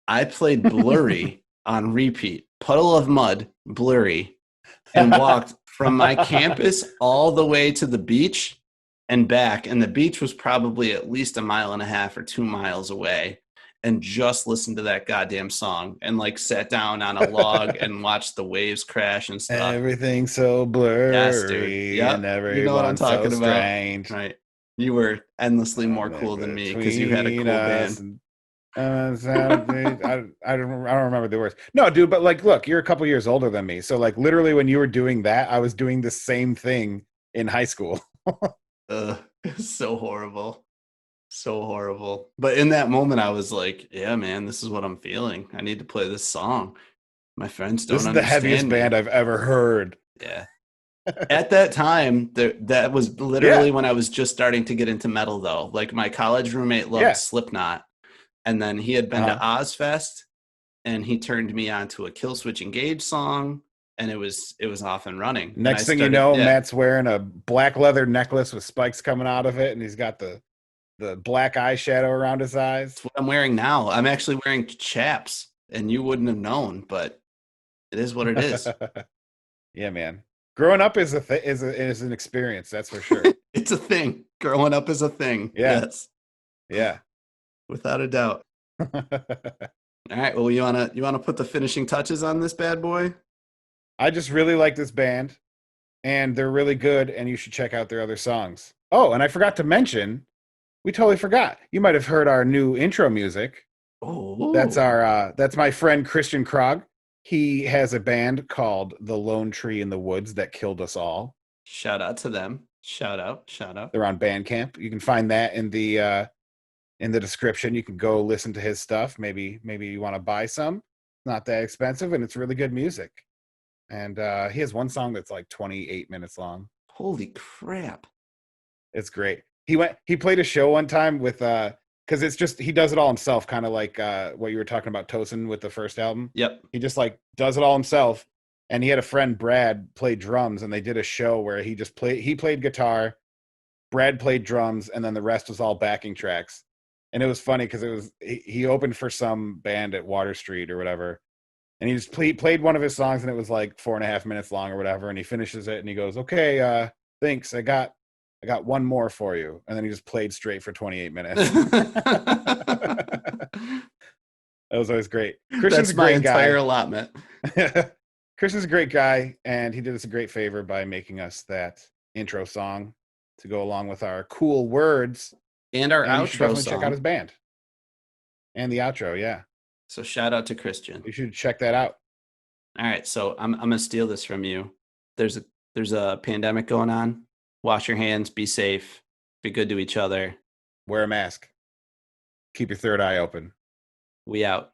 Speaker 1: I played Blurry on repeat. Puddle of Mud, Blurry, and walked from my campus all the way to the beach and back. And the beach was probably at least 1.5 miles or 2 miles away. And just listened to that goddamn song and like sat down on a log and watched the waves crash and stuff.
Speaker 2: Everything's so blurry.
Speaker 1: Yes, dude. Yep.
Speaker 2: And everyone's
Speaker 1: you know what I'm talking
Speaker 2: so
Speaker 1: about.
Speaker 2: Strange.
Speaker 1: Right. You were endlessly more cool than me because you had a cool band.
Speaker 2: I don't remember the words. No, dude, but like, look, you're a couple years older than me. So like literally when you were doing that, I was doing the same thing in high school.
Speaker 1: So horrible. So horrible. But in that moment, I was like, yeah, man, this is what I'm feeling. I need to play this song. My friends don't understand.
Speaker 2: This is the heaviest band I've ever heard.
Speaker 1: Yeah. At that time, that was literally when I was just starting to get into metal, though. Like my college roommate loved Slipknot. And then he had been to Ozfest, and he turned me on to a Killswitch Engage song, and it was off and running.
Speaker 2: Next thing you know, Matt's wearing a black leather necklace with spikes coming out of it, and he's got the black eyeshadow around his eyes.
Speaker 1: That's what I'm wearing now. I'm actually wearing chaps, and you wouldn't have known, but it is what it is.
Speaker 2: Yeah, man. Growing up is an experience, that's for sure.
Speaker 1: It's a thing. Growing up is a thing.
Speaker 2: Yeah.
Speaker 1: Yes.
Speaker 2: Yeah.
Speaker 1: Without a doubt. All right. Well, you wanna put the finishing touches on this bad boy?
Speaker 2: I just really like this band, and they're really good, and you should check out their other songs. Oh, and I forgot to mention, we totally forgot. You might have heard our new intro music.
Speaker 1: Oh,
Speaker 2: that's my friend Christian Krog. He has a band called The Lone Tree in the Woods That Killed Us All.
Speaker 1: Shout out to them. Shout out.
Speaker 2: They're on Bandcamp. You can find that in the description. You can go listen to his stuff. Maybe you want to buy some. It's not that expensive, and it's really good music. And he has one song that's like 28 minutes long.
Speaker 1: Holy crap.
Speaker 2: It's great. He played a show one time with because it's just he does it all himself, kind of like what you were talking about Tosin with the first album.
Speaker 1: Yep.
Speaker 2: He just like does it all himself. And he had a friend, Brad, play drums, and they did a show where he played guitar, Brad played drums, and then the rest was all backing tracks. And it was funny because he opened for some band at Water Street or whatever. And he just played one of his songs, and it was like 4.5 minutes long or whatever. And he finishes it and he goes, "Okay, thanks. I got one more for you." And then he just played straight for 28 minutes. That was always great. Christian's
Speaker 1: That's my entire
Speaker 2: guy.
Speaker 1: allotment.
Speaker 2: Christian's a great guy, and he did us a great favor by making us that intro song to go along with our cool words.
Speaker 1: And our
Speaker 2: and you should
Speaker 1: outro
Speaker 2: definitely
Speaker 1: song.
Speaker 2: check out his band. And the outro, yeah.
Speaker 1: So shout out to Christian.
Speaker 2: You should check that out.
Speaker 1: All right, so I'm gonna steal this from you. There's a pandemic going on. Wash your hands. Be safe. Be good to each other.
Speaker 2: Wear a mask. Keep your third eye open.
Speaker 1: We out.